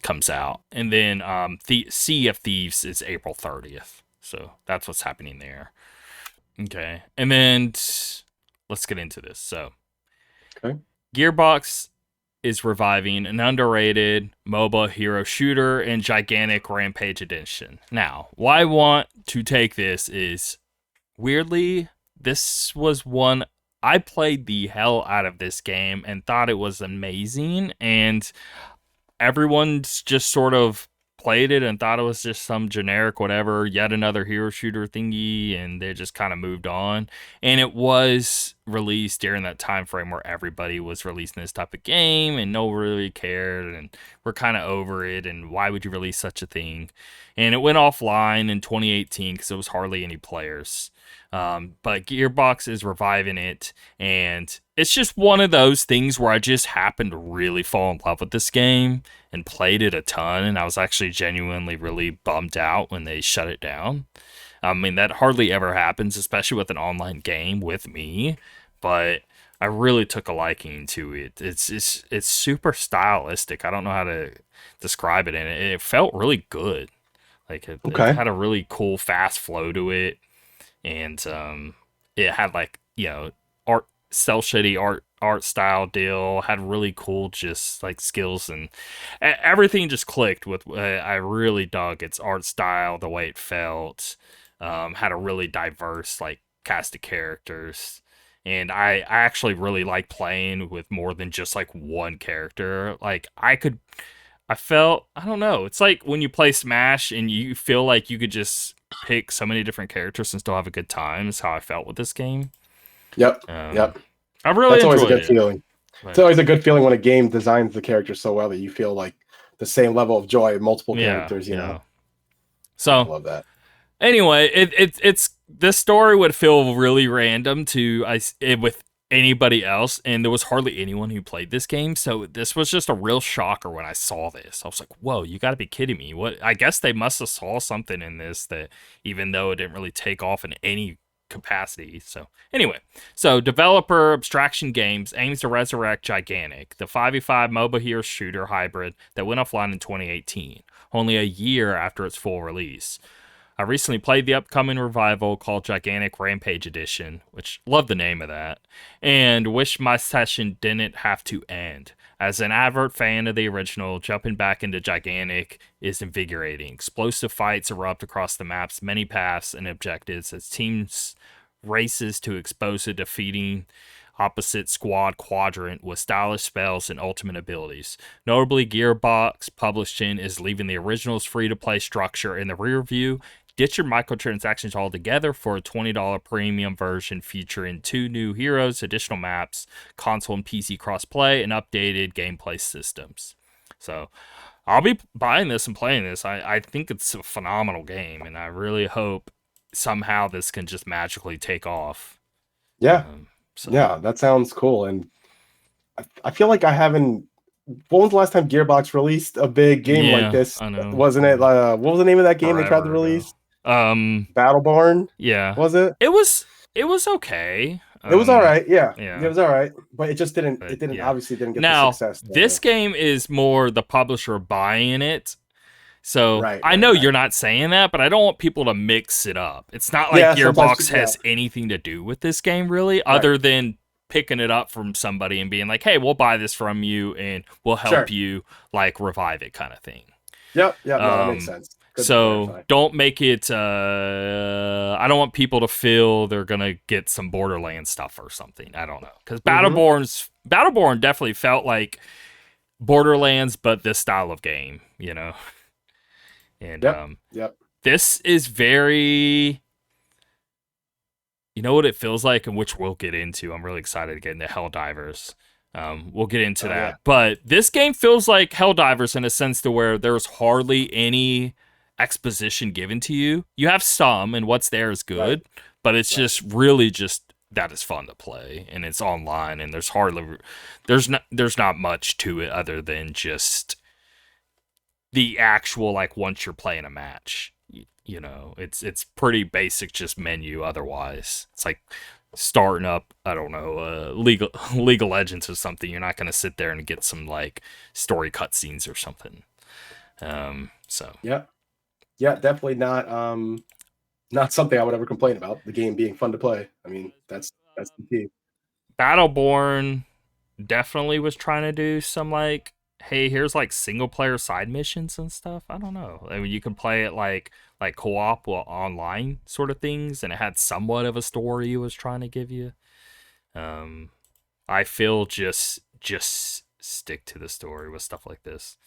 comes out. And then Sea of Thieves is April 30th. So that's what's happening there. Okay. And then let's get into this. So,
okay.
Gearbox is reviving an underrated MOBA hero shooter and gigantic Rampage edition. Now, why I want to take this is, weirdly, this was one I played the hell out of this game and thought it was amazing, and everyone's just sort of played it and thought it was just some generic whatever, yet another hero shooter thingy, and they just kind of moved on. And it was released during that time frame where everybody was releasing this type of game and no one really cared, and we're kind of over it, and why would you release such a thing? And it went offline in 2018 because there was hardly any players. But Gearbox is reviving it, and it's just one of those things where I just happened to really fall in love with this game and played it a ton, and I was actually genuinely really bummed out when they shut it down. I mean, that hardly ever happens, especially with an online game with me, but I really took a liking to it. It's super stylistic. I don't know how to describe it, and it felt really good. Like it had a really cool fast flow to it. And it had like, art, cell shady art style deal, had really cool just like skills, and everything just clicked with. I really dug its art style, the way it felt. Had a really diverse like cast of characters, and I actually really like playing with more than just like one character. Like I don't know. It's like when you play Smash and you feel like you could just pick so many different characters and still have a good time. Is how I felt with this game.
Yep.
I really
That's always a good
it.
feeling. But it's always a good feeling when a game designs the character so well that you feel like the same level of joy in multiple characters. You know.
So
I love that.
Anyway, it's this story would feel really random with anybody else, and there was hardly anyone who played this game, so this was just a real shocker when I saw this. I was like, whoa, you gotta be kidding me. What? I guess they must have saw something in this, that even though it didn't really take off in any capacity. So anyway, developer Abstraction Games aims to resurrect Gigantic, the 5v5 MOBA hero shooter hybrid that went offline in 2018, only a year after its full release. I recently played the upcoming revival called Gigantic Rampage Edition, which love the name of that, and wish my session didn't have to end. As an avid fan of the original, jumping back into Gigantic is invigorating. Explosive fights erupt across the map's many paths and objectives as teams races to expose a defeating opposite squad quadrant with stylish spells and ultimate abilities. Notably, Gearbox Publishing is leaving the original's free-to-play structure in the rear view. Ditch your microtransactions altogether for a $20 premium version featuring 2 new heroes, additional maps, console and PC crossplay, and updated gameplay systems. So, I'll be buying this and playing this. I think it's a phenomenal game, and I really hope somehow this can just magically take off.
Yeah. Yeah, that sounds cool. And I feel like I haven't. When was the last time Gearbox released a big game like this?
I know.
Wasn't it? What was the name of that game they tried to release? Battleborn.
Yeah.
Was it?
It was okay.
It was all right. Yeah. It was all right, but it just didn't. It didn't obviously didn't get the success.
This game is more the publisher buying it. So I know you're not saying that, but I don't want people to mix it up. It's not like Gearbox has anything to do with this game, really, other than picking it up from somebody and being like, hey, we'll buy this from you and we'll help you like revive it kind of thing.
Yep. No, that makes sense.
So don't make it I don't want people to feel they're gonna get some Borderlands stuff or something. I don't know. Because Battleborn definitely felt like Borderlands, but this style of game, you know. And this is very, you know what it feels like, and which we'll get into. I'm really excited to get into Helldivers. We'll get into that. Yeah. But this game feels like Helldivers in a sense to where there's hardly any exposition given to you. You have some, and what's there is good, but it's just really just that is fun to play, and it's online, and there's not much to it other than just the actual, like, once you're playing a match, you know, it's pretty basic, just menu. Otherwise, it's like starting up, I don't know, League of Legends or something. You're not going to sit there and get some like story cutscenes or something. So
yeah, definitely not something I would ever complain about. The game being fun to play. I mean, that's the key.
Battleborn definitely was trying to do some like, hey, here's like single player side missions and stuff. I don't know. I mean, you can play it like co-op or online sort of things, and it had somewhat of a story it was trying to give you. I feel just stick to the story with stuff like this.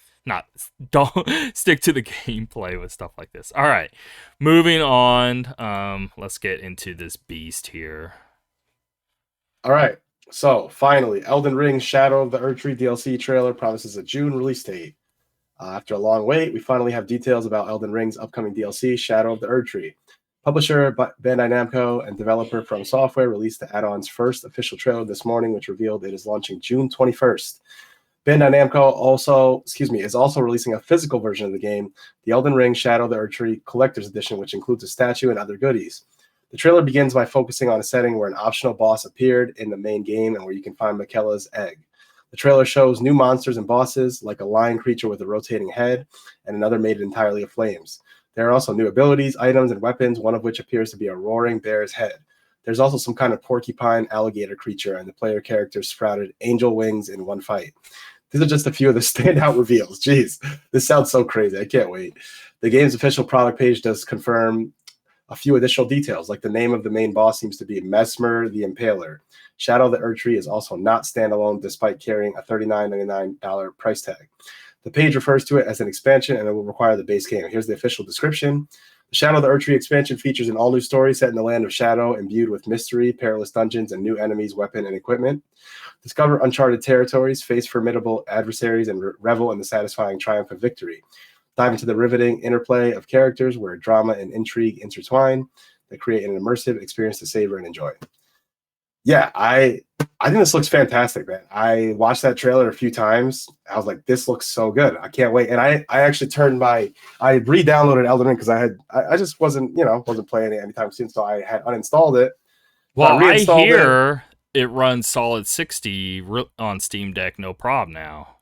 Don't stick to the gameplay with stuff like this. All right, moving on. Let's get into this beast here.
All right. So, finally, Elden Ring Shadow of the Erdtree DLC trailer promises a June release date. After a long wait, we finally have details about Elden Ring's upcoming DLC, Shadow of the Erdtree. Publisher Bandai Namco and developer From Software released the add-on's first official trailer this morning, which revealed it is launching June 21st. Bandai Namco is also releasing a physical version of the game, the Elden Ring Shadow of the Erdtree Collector's Edition, which includes a statue and other goodies. The trailer begins by focusing on a setting where an optional boss appeared in the main game and where you can find Miquella's egg. The trailer shows new monsters and bosses, like a lion creature with a rotating head and another made entirely of flames. There are also new abilities, items, and weapons, one of which appears to be a roaring bear's head. There's also some kind of porcupine alligator creature, and the player characters sprouted angel wings in one fight. These are just a few of the standout reveals. Jeez, this sounds so crazy. I can't wait. The game's official product page does confirm a few additional details, like the name of the main boss seems to be Mesmer the Impaler. Shadow of the Erdtree is also not standalone, despite carrying a $39.99 price tag. The page refers to it as an expansion, and it will require the base game. Here's the official description. The Shadow of the Erdtree expansion features an all-new story set in the land of Shadow, imbued with mystery, perilous dungeons, and new enemies, weapon, and equipment. Discover uncharted territories, face formidable adversaries, and revel in the satisfying triumph of victory. Dive into the riveting interplay of characters where drama and intrigue intertwine that create an immersive experience to savor and enjoy. Yeah, I think this looks fantastic, man. I watched that trailer a few times. I was like, this looks so good. I can't wait. And I actually I re-downloaded Elden Ring because I just wasn't playing it anytime soon, so I had uninstalled it.
Well, I hear it runs solid 60 on Steam Deck, no problem now.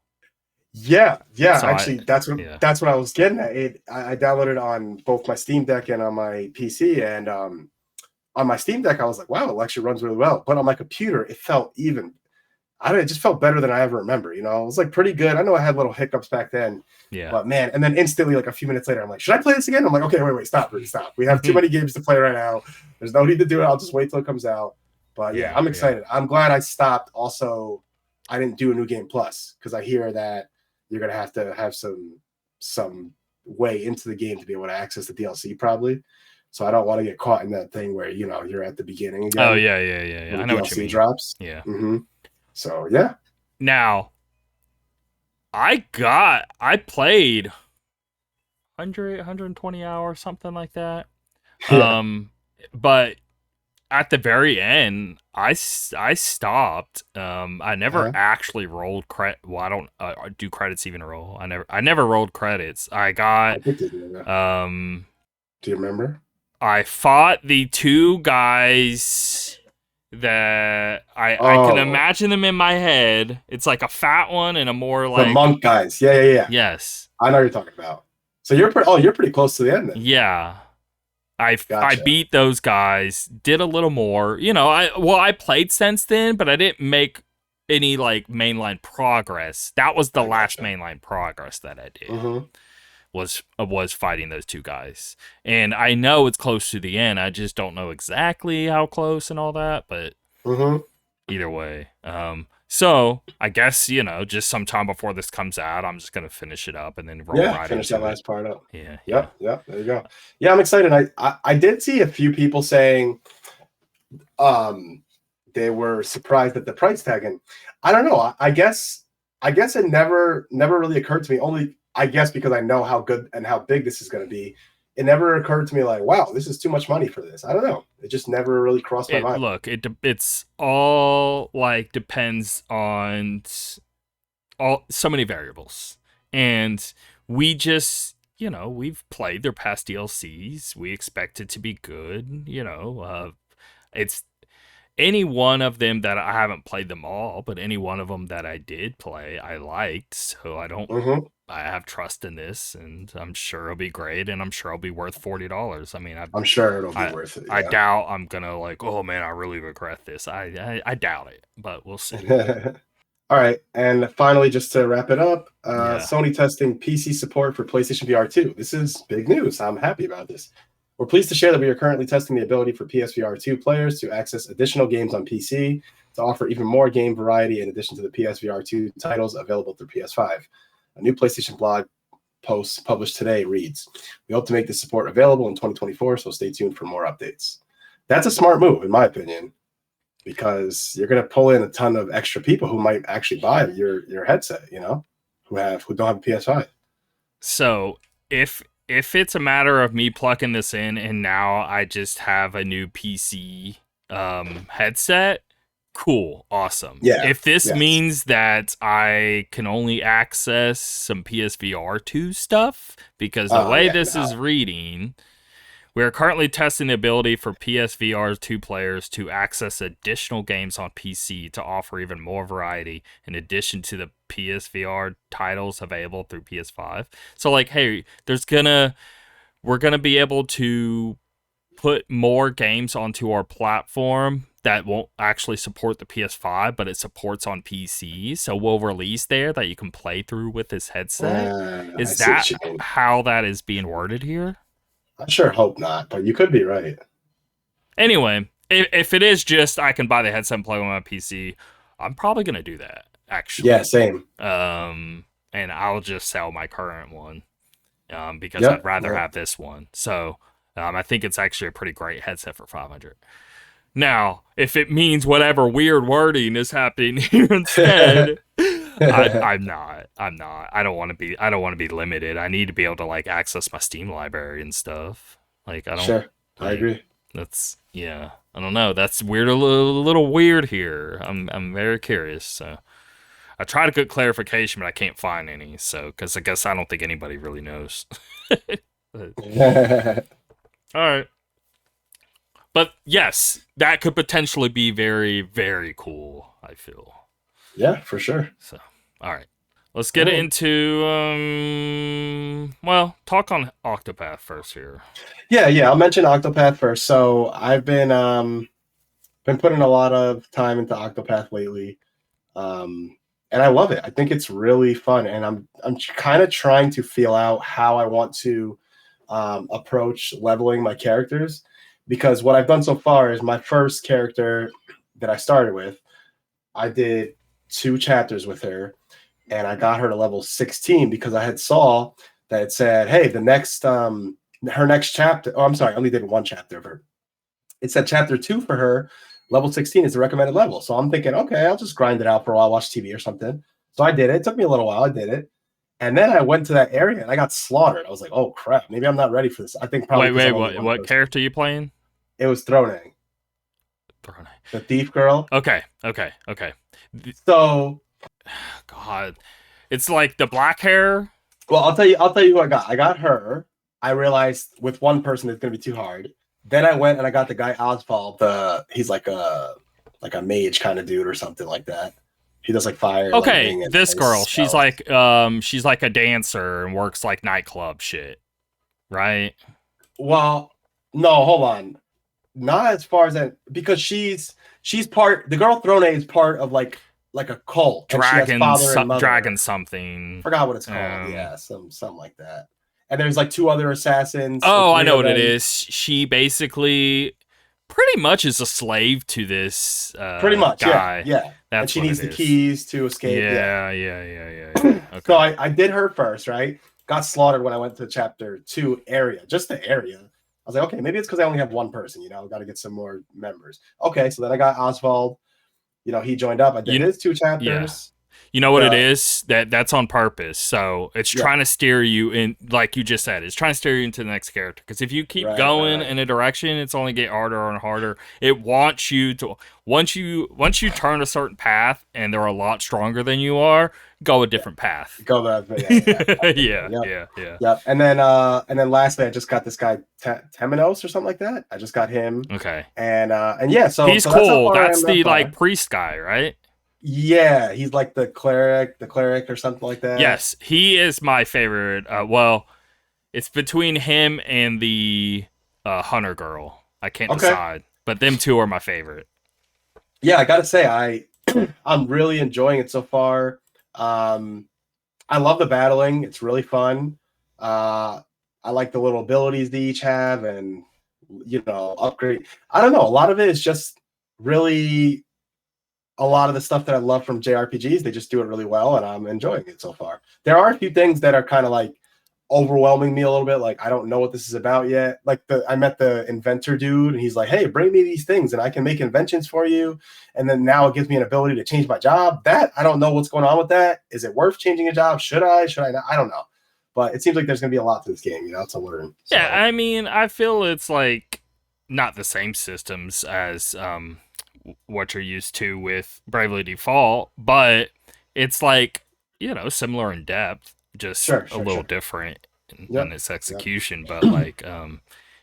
Yeah.
So
Actually, that's what I was getting at. I downloaded it on both my Steam Deck and on my PC, and on my Steam Deck, I was like, wow, it actually runs really well. But on my computer, it felt even. I don't know, it just felt better than I ever remember. You know, it was like pretty good. I know I had little hiccups back then,
yeah,
but man, and then instantly, like a few minutes later, I'm like, should I play this again? I'm like, okay, wait, stop. We have too many games to play right now. There's no need to do it. I'll just wait till it comes out. But yeah, I'm excited. I'm glad I stopped. Also, I didn't do a new game plus because I hear that you're gonna have to have some way into the game to be able to access the DLC probably. So I don't want to get caught in that thing where you're at the beginning again.
Oh yeah.
When
I
the
know what you
DLC
mean.
drops.
Yeah.
Mm-hmm. So yeah.
Now, I played 120 hours, something like that.
Yeah.
But at the very end, I stopped. I never actually rolled credit. Well, I don't do credits even roll. I never rolled credits. I got.
Do you remember?
I fought the two guys that I can imagine them in my head. It's like a fat one and a more like
the monk guys. Yeah.
Yes.
I know what you're talking about. So you're pretty close to the end then.
Yeah. I beat those guys, did a little more. I played since then, but I didn't make any like mainline progress. That was the last mainline progress that I did.
Mm-hmm.
Was fighting those two guys. And I know it's close to the end. I just don't know exactly how close and all that, but either way. So I guess, just sometime before this comes out, I'm just gonna finish it up and then roll right
finish
into
that last part up.
Yeah.
Yep. There you go. Yeah, I'm excited. I did see a few people saying they were surprised at the price tag, and I don't know. I guess it never really occurred to me. Only I guess because I know how good and how big this is going to be. It never occurred to me like, wow, this is too much money for this. I don't know. It just never really crossed my mind.
Look, it's all like depends on so many variables, and we just we've played their past DLCs. We expect it to be good. It's any one of them that I haven't played them all, but any one of them that I did play, I liked. So I don't. I have trust in this, and I'm sure it'll be great, and I'm sure it'll be worth $40. I mean,
I'm sure it'll be worth it. Yeah.
I doubt I'm gonna like, oh man, I really regret this. I doubt it, but we'll see.
All right, and finally, just to wrap it up, Sony testing PC support for PlayStation VR 2. This is big news. I'm happy about this. We're pleased to share that we are currently testing the ability for PSVR 2 players to access additional games on PC to offer even more game variety in addition to the PSVR 2 titles available through PS5. A new PlayStation blog post published today reads, "We hope to make this support available in 2024, so stay tuned for more updates." That's a smart move, in my opinion, because you're going to pull in a ton of extra people who might actually buy your headset, who don't have a PS5.
So if it's a matter of me plugging this in and now I just have a new PC headset, cool, awesome.
Yeah.
If this means that I can only access some PSVR 2 stuff, because the way this is reading, we are currently testing the ability for PSVR 2 players to access additional games on PC to offer even more variety in addition to the PSVR titles available through PS5. So like, hey, we're gonna be able to put more games onto our platform that won't actually support the PS5, but it supports on PC. So we'll release there that you can play through with this headset. Is that how that is being worded here?
I sure hope not, but you could be right.
Anyway, if it is just I can buy the headset and play on my PC, I'm probably going to do that, actually.
Yeah, same.
And I'll just sell my current one because I'd rather have this one. So I think it's actually a pretty great headset for $500. Now, if it means whatever weird wording is happening here instead, I'm not. I don't want to be limited. I need to be able to like access my Steam library and stuff. Like I don't.
Sure, I agree.
That's I don't know. That's weird. A little weird here. I'm very curious. So I tried to get clarification, but I can't find any. So because I guess I don't think anybody really knows. All right. But yes, that could potentially be very, very cool, I feel.
Yeah, for sure.
So, all right. let's get into well, talk on Octopath first here.
Yeah. I'll mention Octopath first. So I've been putting a lot of time into Octopath lately, and I love it. I think it's really fun, and I'm kind of trying to feel out how I want to approach leveling my characters, because what I've done so far is my first character that I started with, I did 2 chapters with her, and I got her to level 16 because I had saw that it said, hey, the next her next chapter. Oh, I'm sorry, I only did 1 chapter of her. It said chapter 2 for her, level 16 is the recommended level. So I'm thinking, okay, I'll just grind it out for a while, watch TV or something. So I did it. It took me a little while. I did it. And then I went to that area and I got slaughtered. I was like, oh crap, maybe I'm not ready for this. I think probably.
Wait, what character are you playing?
It was Throne. The thief girl.
Okay.
So,
God, it's like the black hair.
Well, I'll tell you who I got. I got her. I realized with one person it's gonna be too hard. Then I went and I got the guy Oswald. He's like a mage kind of dude or something like that. He does like fire.
Okay, this girl, she's like a dancer and works like nightclub shit, right?
Well, no, hold on. Not as far as that, because she's part. The girl Throne is part of like a cult.
Dragon something.
Forgot what it's called. Yeah, something like that. And there's like 2 other assassins.
Oh, I know what it is. She basically pretty much is a slave to this
pretty much
guy.
Yeah.
That's
and she needs the keys to escape.
Yeah. Okay.
So I did her first, right? Got slaughtered when I went to chapter 2 area, just the area. I was like, okay, maybe it's because I only have 1 person, got to get some more members. Okay, so then I got Oswald, he joined up. I did his 2 chapters.
Yeah. You know what it is? That's on purpose. So it's trying to steer you in, like you just said, it's trying to steer you into the next character. Because if you keep going in a direction, it's only get harder and harder. It wants you to, once you turn a certain path and they're a lot stronger than you are, go a different path.
Go that Yeah. And then lastly, I just got this guy Temenos or something like that. I just got him.
Okay.
And yeah, so
he's cool. That's the like priest guy, right?
Yeah, he's like the cleric or something like that.
Yes, he is my favorite. Well, it's between him and the hunter girl. I can't decide, but them 2 are my favorite.
Yeah, I gotta say, I'm really enjoying it so far. I love the battling; it's really fun. I like the little abilities they each have, and upgrade. I don't know. A lot of it is just really. A lot of the stuff that I love from JRPGs, they just do it really well, and I'm enjoying it so far. There are a few things that are kind of like overwhelming me a little bit. Like, I don't know what this is about yet. Like I met the inventor dude, and he's like, hey, bring me these things and I can make inventions for you. And then now it gives me an ability to change my job. That I don't know what's going on with that. Is it worth changing a job? Should I not? I don't know. But it seems like there's going to be a lot to this game, to learn.
So. Yeah, I mean, I feel it's like not the same systems as what you're used to with Bravely Default, but it's like, similar in depth, just a little different in its execution, but like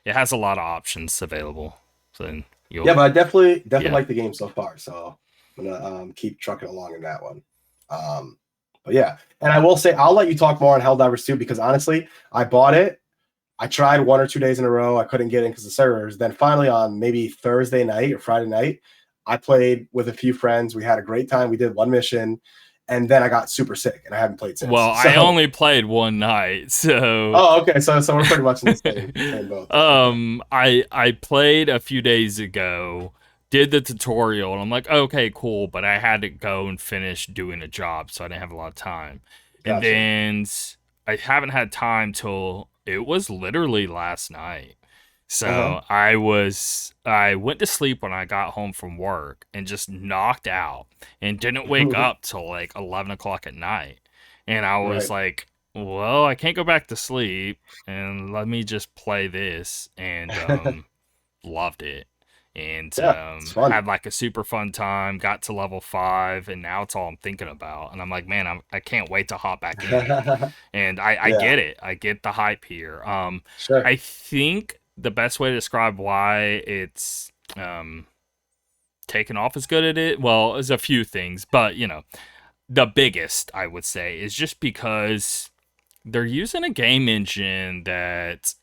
it has a lot of options available. So then
but I definitely like the game so far, so I'm gonna keep trucking along in that one. But yeah, and I will say I'll let you talk more on Helldivers 2, because honestly, I bought it. I tried 1 or 2 days in a row. I couldn't get in because of the servers. Then finally on maybe Thursday night or Friday night, I played with a few friends. We had a great time. We did 1 mission, and then I got super sick, and I haven't played since.
Well, I only played 1 night, so.
Oh, okay. So we're pretty much in the same boat.
I played a few days ago, did the tutorial, and I'm like, okay, cool, but I had to go and finish doing a job, so I didn't have a lot of time. Gotcha. And then I haven't had time till it was literally last night. So I went to sleep when I got home from work and just knocked out and didn't wake up till like 11 o'clock at night. And I was like, well, I can't go back to sleep, and let me just play this, and loved it. And had like a super fun time, got to level 5, and now it's all I'm thinking about. And I'm like, man, I can't wait to hop back in. And I get it. I get the hype here. I think the best way to describe why it's taken off as good at it, well, there's a few things, but the biggest, I would say, is just because they're using a game engine that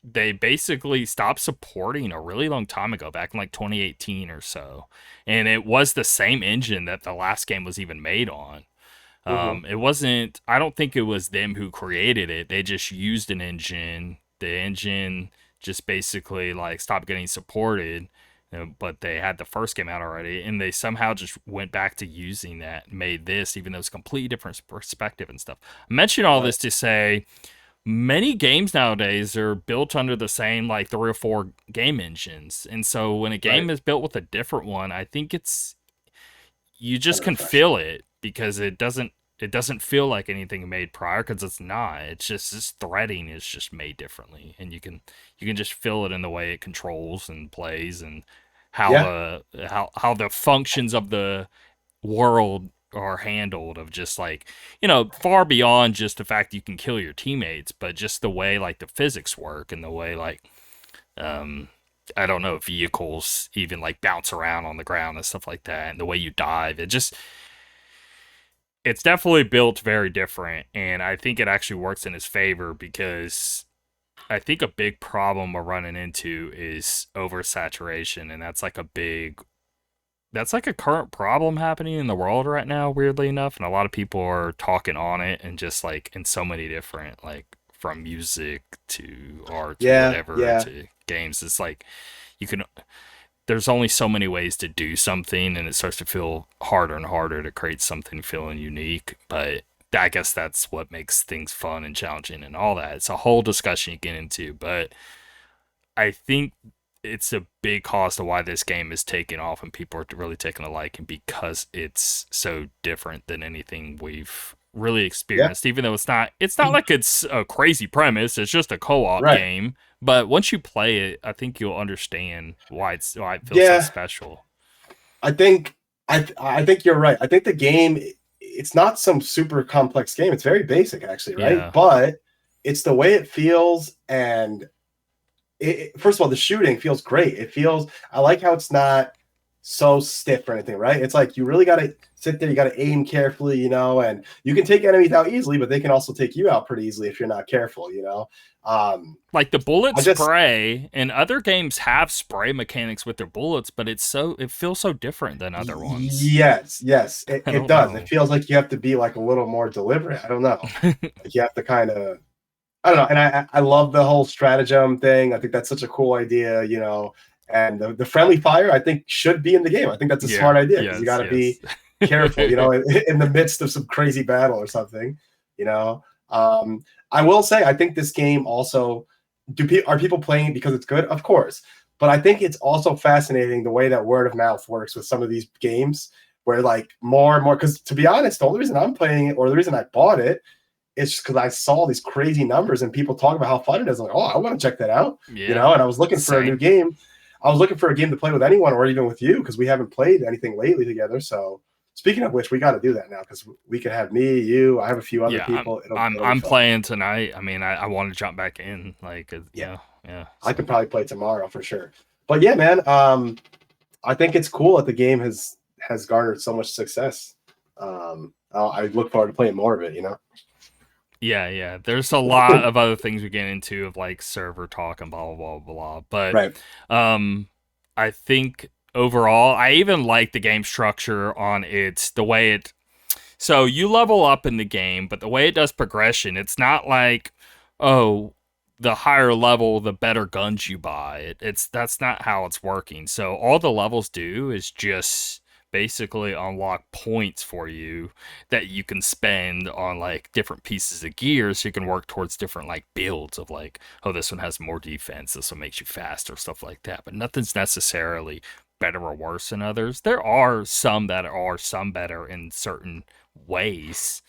they basically stopped supporting a really long time ago, back in like 2018 or so. And it was the same engine that the last game was even made on.
Hmm.
It wasn't, I don't think it was them who created it. They just used an engine. The engine just basically like stopped getting supported, but they had the first game out already, and they somehow just went back to using that, made this, even though it's a completely different perspective and stuff. I mention all
Right.
this to say many games nowadays are built under the same like 3 or 4 game engines, and so when a
Right.
game is built with a different one, I think it's you just
Kind of
can
refreshing.
feel it because it doesn't feel like anything made prior because it's not. It's just this threading is just made differently, and you can just feel it in the way it controls and plays and how
Yeah.
how the functions of the world are handled, of just like, far beyond just the fact you can kill your teammates, but just the way like the physics work and the way like um I don't know, vehicles even like bounce around on the ground and stuff like that, and the way you dive. It's definitely built very different, and I think it actually works in his favor because I think a big problem we're running into is oversaturation, and that's like a current problem happening in the world right now, weirdly enough, and a lot of people are talking on it, and just like in so many different, like, from music to art to
Yeah.
whatever
Yeah.
to games. It's like you can there's only so many ways to do something, and it starts to feel harder and harder to create something feeling unique. But I guess that's what makes things fun and challenging and all that. It's a whole discussion you get into, but I think it's a big cost of why this game is taking off and people are really taking a liking, because it's so different than anything we've really
Yeah.
experienced. Even though it's not like it's a crazy premise, it's just a co-op
Right.
game. But once you play it, I think you'll understand why it feels so
Yeah.
special.
I think I think you're right. I think the game, it's not some super complex game. It's very basic actually, right?
Yeah.
But it's the way it feels, and first of all, the shooting feels great. It feels, I like how it's not so stiff or anything, right? It's like you really got to sit there, you got to aim carefully, and you can take enemies out easily, but they can also take you out pretty easily if you're not careful.
Like the bullet
I just
spray, and other games have spray mechanics with their bullets, but it feels so different than other ones.
Yes, yes, it,
I
it
don't
does. It
know.
feels like you have to be like a little more deliberate. I don't know. Like you have to kind of, I don't know. And I love the whole stratagem thing. I think that's such a cool idea. And the friendly fire, I think, should be in the game. I think that's a
Yeah.
smart idea because you got
Yes.
to be
Yes.
careful, in the midst of some crazy battle or something. You know, I will say, I think this game also, are people playing it because it's good? Of course, but I think it's also fascinating the way that word of mouth works with some of these games, where like more and more. Because to be honest, the only reason I'm playing it, or the reason I bought it, it's just because I saw these crazy numbers and people talk about how fun it is. I'm like, oh, I want to check that out,
Yeah.
And I was looking for a new
Same.
game. I was looking for a game to play with anyone, or even with you, because we haven't played anything lately together. So speaking of which, we got to do that now, because we could have me, you, I have a few other
Yeah. I'm
people. It'll
I'm
be
I'm
fun.
playing tonight. I mean, I want to jump back in. Like,
Yeah,
yeah.
I could
So
probably play tomorrow for sure. But yeah, man, I think it's cool that the game has garnered so much success. I look forward to playing more of it.
yeah. There's a lot of other things we get into, of like server talk and blah blah blah blah. But
Right.
I think overall, I even like the game structure on it, the way it. So you level up in the game, but the way it does progression, it's not like, oh, the higher level, the better guns you buy. That's not how it's working. So all the levels do is just basically unlock points for you that you can spend on like different pieces of gear, so you can work towards different like builds of like, oh, this one has more defense, this one makes you faster, stuff like that. But nothing's necessarily better or worse than others. There are some that are some better in certain ways,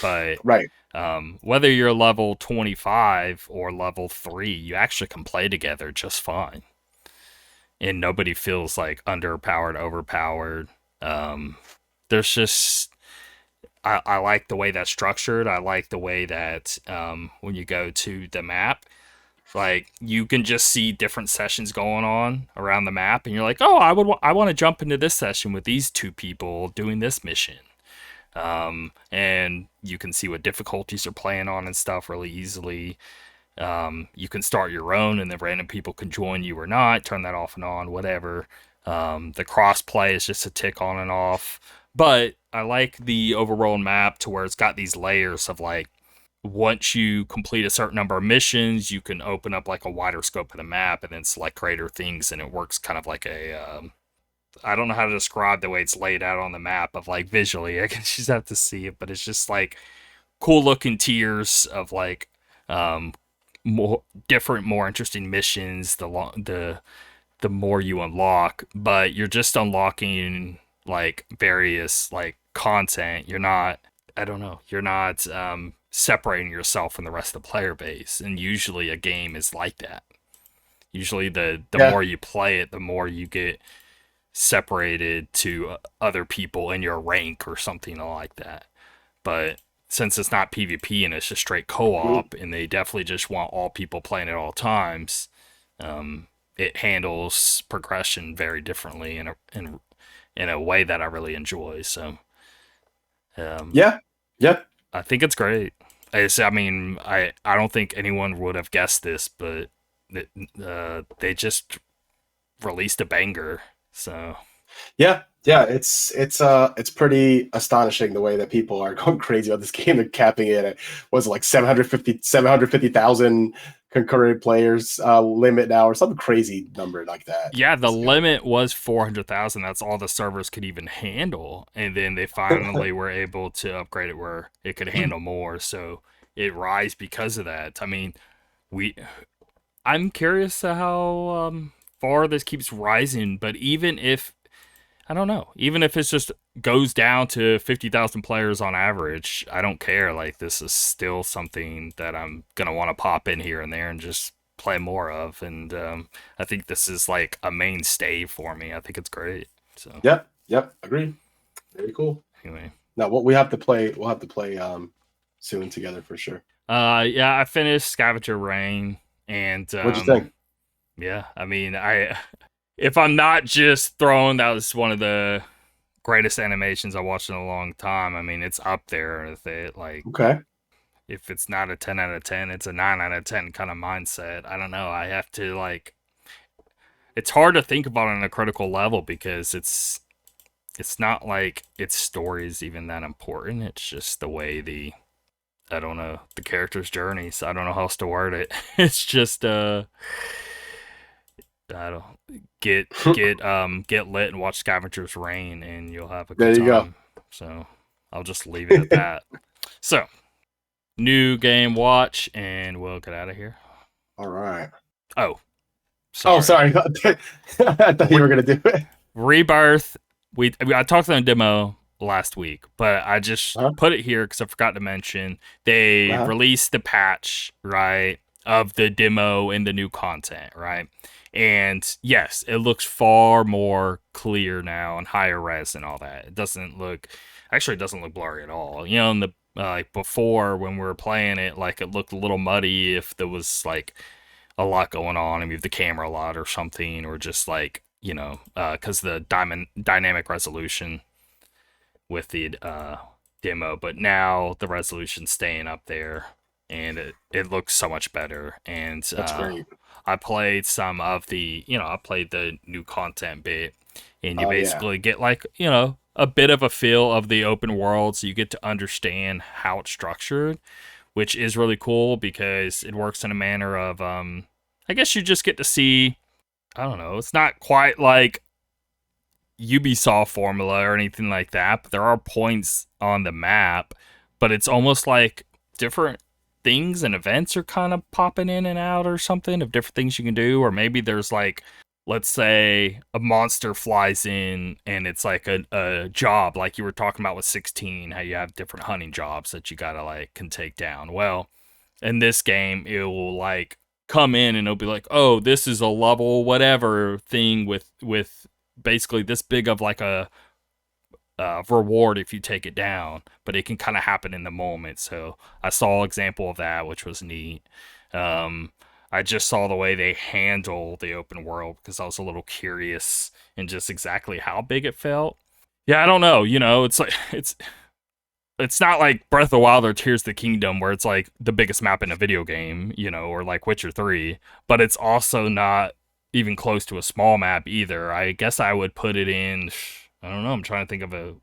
but
Right.
whether you're level 25 or level 3, you actually can play together just fine. And nobody feels like underpowered, overpowered. Um, there's just, I like the way that's structured. I like the way that when you go to the map, like you can just see different sessions going on around the map, and you're like, oh, I want to jump into this session with these two people doing this mission. And you can see what difficulties you're playing on and stuff really easily. You can start your own, and then random people can join you or not. Turn that off and on, whatever. The cross play is just a tick on and off. But I like the overworld map to where it's got these layers of like, once you complete a certain number of missions, you can open up like a wider scope of the map and then select greater things, and it works kind of like a I don't know how to describe the way it's laid out on the map of like visually. I guess you just have to see it, but it's just like cool looking tiers of like um more different, more interesting missions. The more you unlock, but you're just unlocking like various like content. You're not, I don't know, you're not separating yourself from the rest of the player base. And usually a game is like that. Usually the
Yeah.
more you play it, the more you get separated to other people in your rank or something like that. But since it's not PvP and it's just straight
Mhm.
co-op, and they definitely just want all people playing at all times, it handles progression very differently in a way that I really enjoy. So um,
Yeah. Yeah.
I think it's great. I mean, I don't think anyone would have guessed this, but they just released a banger. So
Yeah, yeah, it's pretty astonishing the way that people are going crazy about this game. They're capping it at was it like 750,000 concurrent players limit now, or some crazy number like that.
yeah, the
It's good.
limit was 400,000. That's all the servers could even handle. And then they finally were able to upgrade it where it could handle more. So it rise because of that. I mean, we I'm curious to how far this keeps rising, but even if I don't know, even if it just goes down to 50,000 players on average, I don't care. Like this is still something that I'm going to want to pop in here and there and just play more of, and I think this is like a mainstay for me. I think it's great. So
Yep, yep, agreed. Very cool.
anyway,
Now, what we have to play, we'll have to play soon together for sure.
yeah, I finished Scavenger Rain, and
What'd you think?
yeah, I mean, I if I'm not just throwing, that was one of the greatest animations I watched in a long time. I mean, it's up there with it. Like,
Okay.
if it's not a 10 out of 10, it's a 9 out of 10 kind of mindset. I don't know. I have to, like, it's hard to think about it on a critical level because it's not like its story is even that important. It's just the way I don't know, the character's journeys. I don't know how else to word it. It's just I don't get lit and watch Scavengers Rain and you'll have a good
There you go.
time. So I'll just leave it at that. So new game watch and we'll get out of here.
All right.
Oh,
Oh,
sorry.
sorry. I thought you were gonna do it.
Rebirth. I talked on a demo last week, but I just
Uh-huh.
put it here because I forgot to mention they
Uh-huh.
released the patch, right, of the demo and the new content, right? And yes, it looks far more clear now and higher res and all that. It doesn't look, actually, it doesn't look blurry at all. You know, in the like before when we were playing it, like it looked a little muddy if there was like a lot going on and move the camera a lot or something, or just like because the dynamic resolution with the demo. But now the resolution's staying up there, and it looks so much better. And
That's great.
I played some of the I played the new content bit, and you
Oh yeah.
basically get like a bit of a feel of the open world, so you get to understand how it's structured, which is really cool because it works in a manner of I guess you just get to see, I don't know, it's not quite like Ubisoft formula or anything like that, but there are points on the map, but it's almost like different things and events are kind of popping in and out or something of different things you can do, or maybe there's like, let's say a monster flies in and it's like a job like you were talking about with 16, how you have different hunting jobs that you gotta like can take down. Well, in this game it will like come in and it'll be like, oh, this is a level whatever thing with basically this big of like a reward if you take it down, but it can kind of happen in the moment. So I saw an example of that, which was neat. I just saw the way they handle the open world because I was a little curious in just exactly how big it felt. Yeah, I don't know. It's like it's not like Breath of the Wild or Tears of the Kingdom where it's like the biggest map in a video game, you know, or like Witcher 3, but it's also not even close to a small map either. I guess I would put it in, I don't know, I'm trying to think of a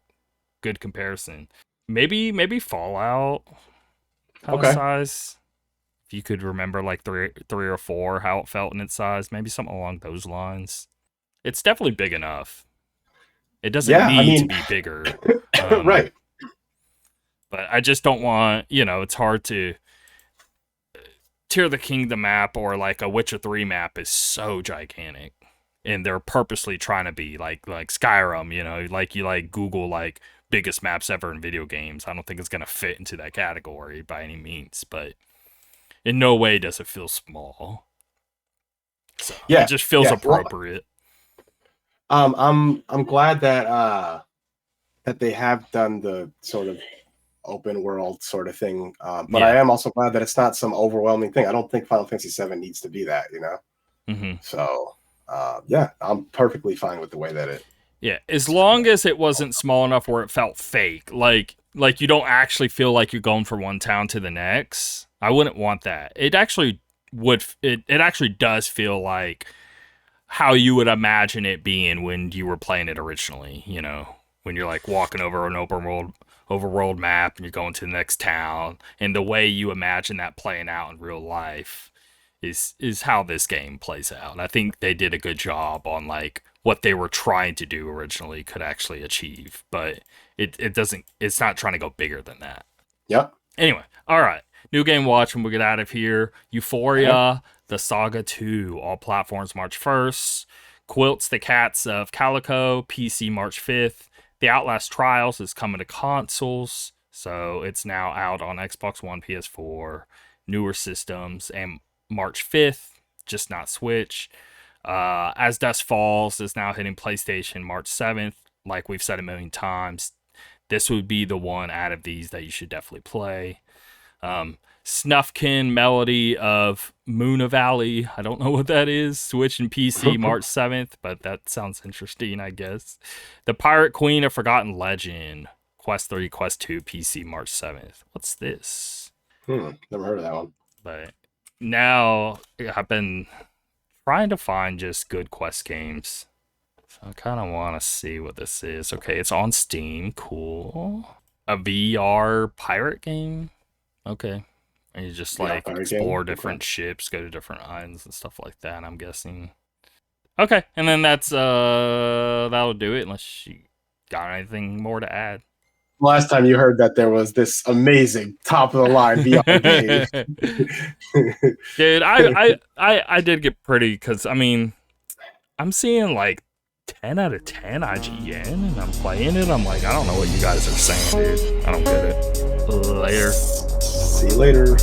good comparison. Maybe Fallout kind of size. If you could remember like three or four, how it felt in its size, maybe something along those lines. It's definitely big enough. It doesn't need to be bigger.
Right.
But I just don't want, you know, it's hard to... Tear the Kingdom map or like a Witcher 3 map is so gigantic. And they're purposely trying to be like Skyrim, you know, like you like Google like biggest maps ever in video games. I don't think it's going to fit into that category by any means, but in no way does it feel small. So it just feels appropriate.
I'm glad that that they have done the sort of open world sort of thing, but I am also glad that it's not some overwhelming thing. I don't think Final Fantasy VII needs to be that, you know. So I'm perfectly fine with the way that it.
Yeah, as long as it wasn't small enough where it felt fake, like you don't actually feel like you're going from one town to the next. I wouldn't want that. It actually would. It actually does feel like how you would imagine it being when you were playing it originally. You know, when you're like walking over an overworld map and you're going to the next town, and the way you imagine that playing out in real life is how this game plays out. I think they did a good job on like what they were trying to do originally could actually achieve, but it's not trying to go bigger than that.
Yep.
Anyway, all right. New game watch when we get out of here. Euphoria, The Saga 2, all platforms March 1st. Quilts the Cats of Calico, PC March 5th. The Outlast Trials is coming to consoles, so it's now out on Xbox One, PS4, newer systems, and March 5th, just not Switch. As Dusk Falls is now hitting PlayStation March 7th. Like we've said a million times, this would be the one out of these that you should definitely play. Snufkin Melody of Moona Valley. I don't know what that is. Switch and PC March 7th, but that sounds interesting, I guess. The Pirate Queen of Forgotten Legend. Quest 3, Quest 2, PC March 7th. What's this?
Never heard of that one.
But now I've been trying to find just good Quest games. So I kind of want to see what this is. Okay, it's on Steam. Cool. A VR pirate game? Okay. And you just like explore different ships, go to different islands and stuff like that, I'm guessing. Okay, and then that'll do it unless you got anything more to add.
Last time you heard that there was this amazing top of the line VR
game. Dude, I did get pretty, because I mean I'm seeing like 10 out of 10 IGN and I'm playing it. I'm like, I don't know what you guys are saying, dude. I don't get it. Later.
See you later.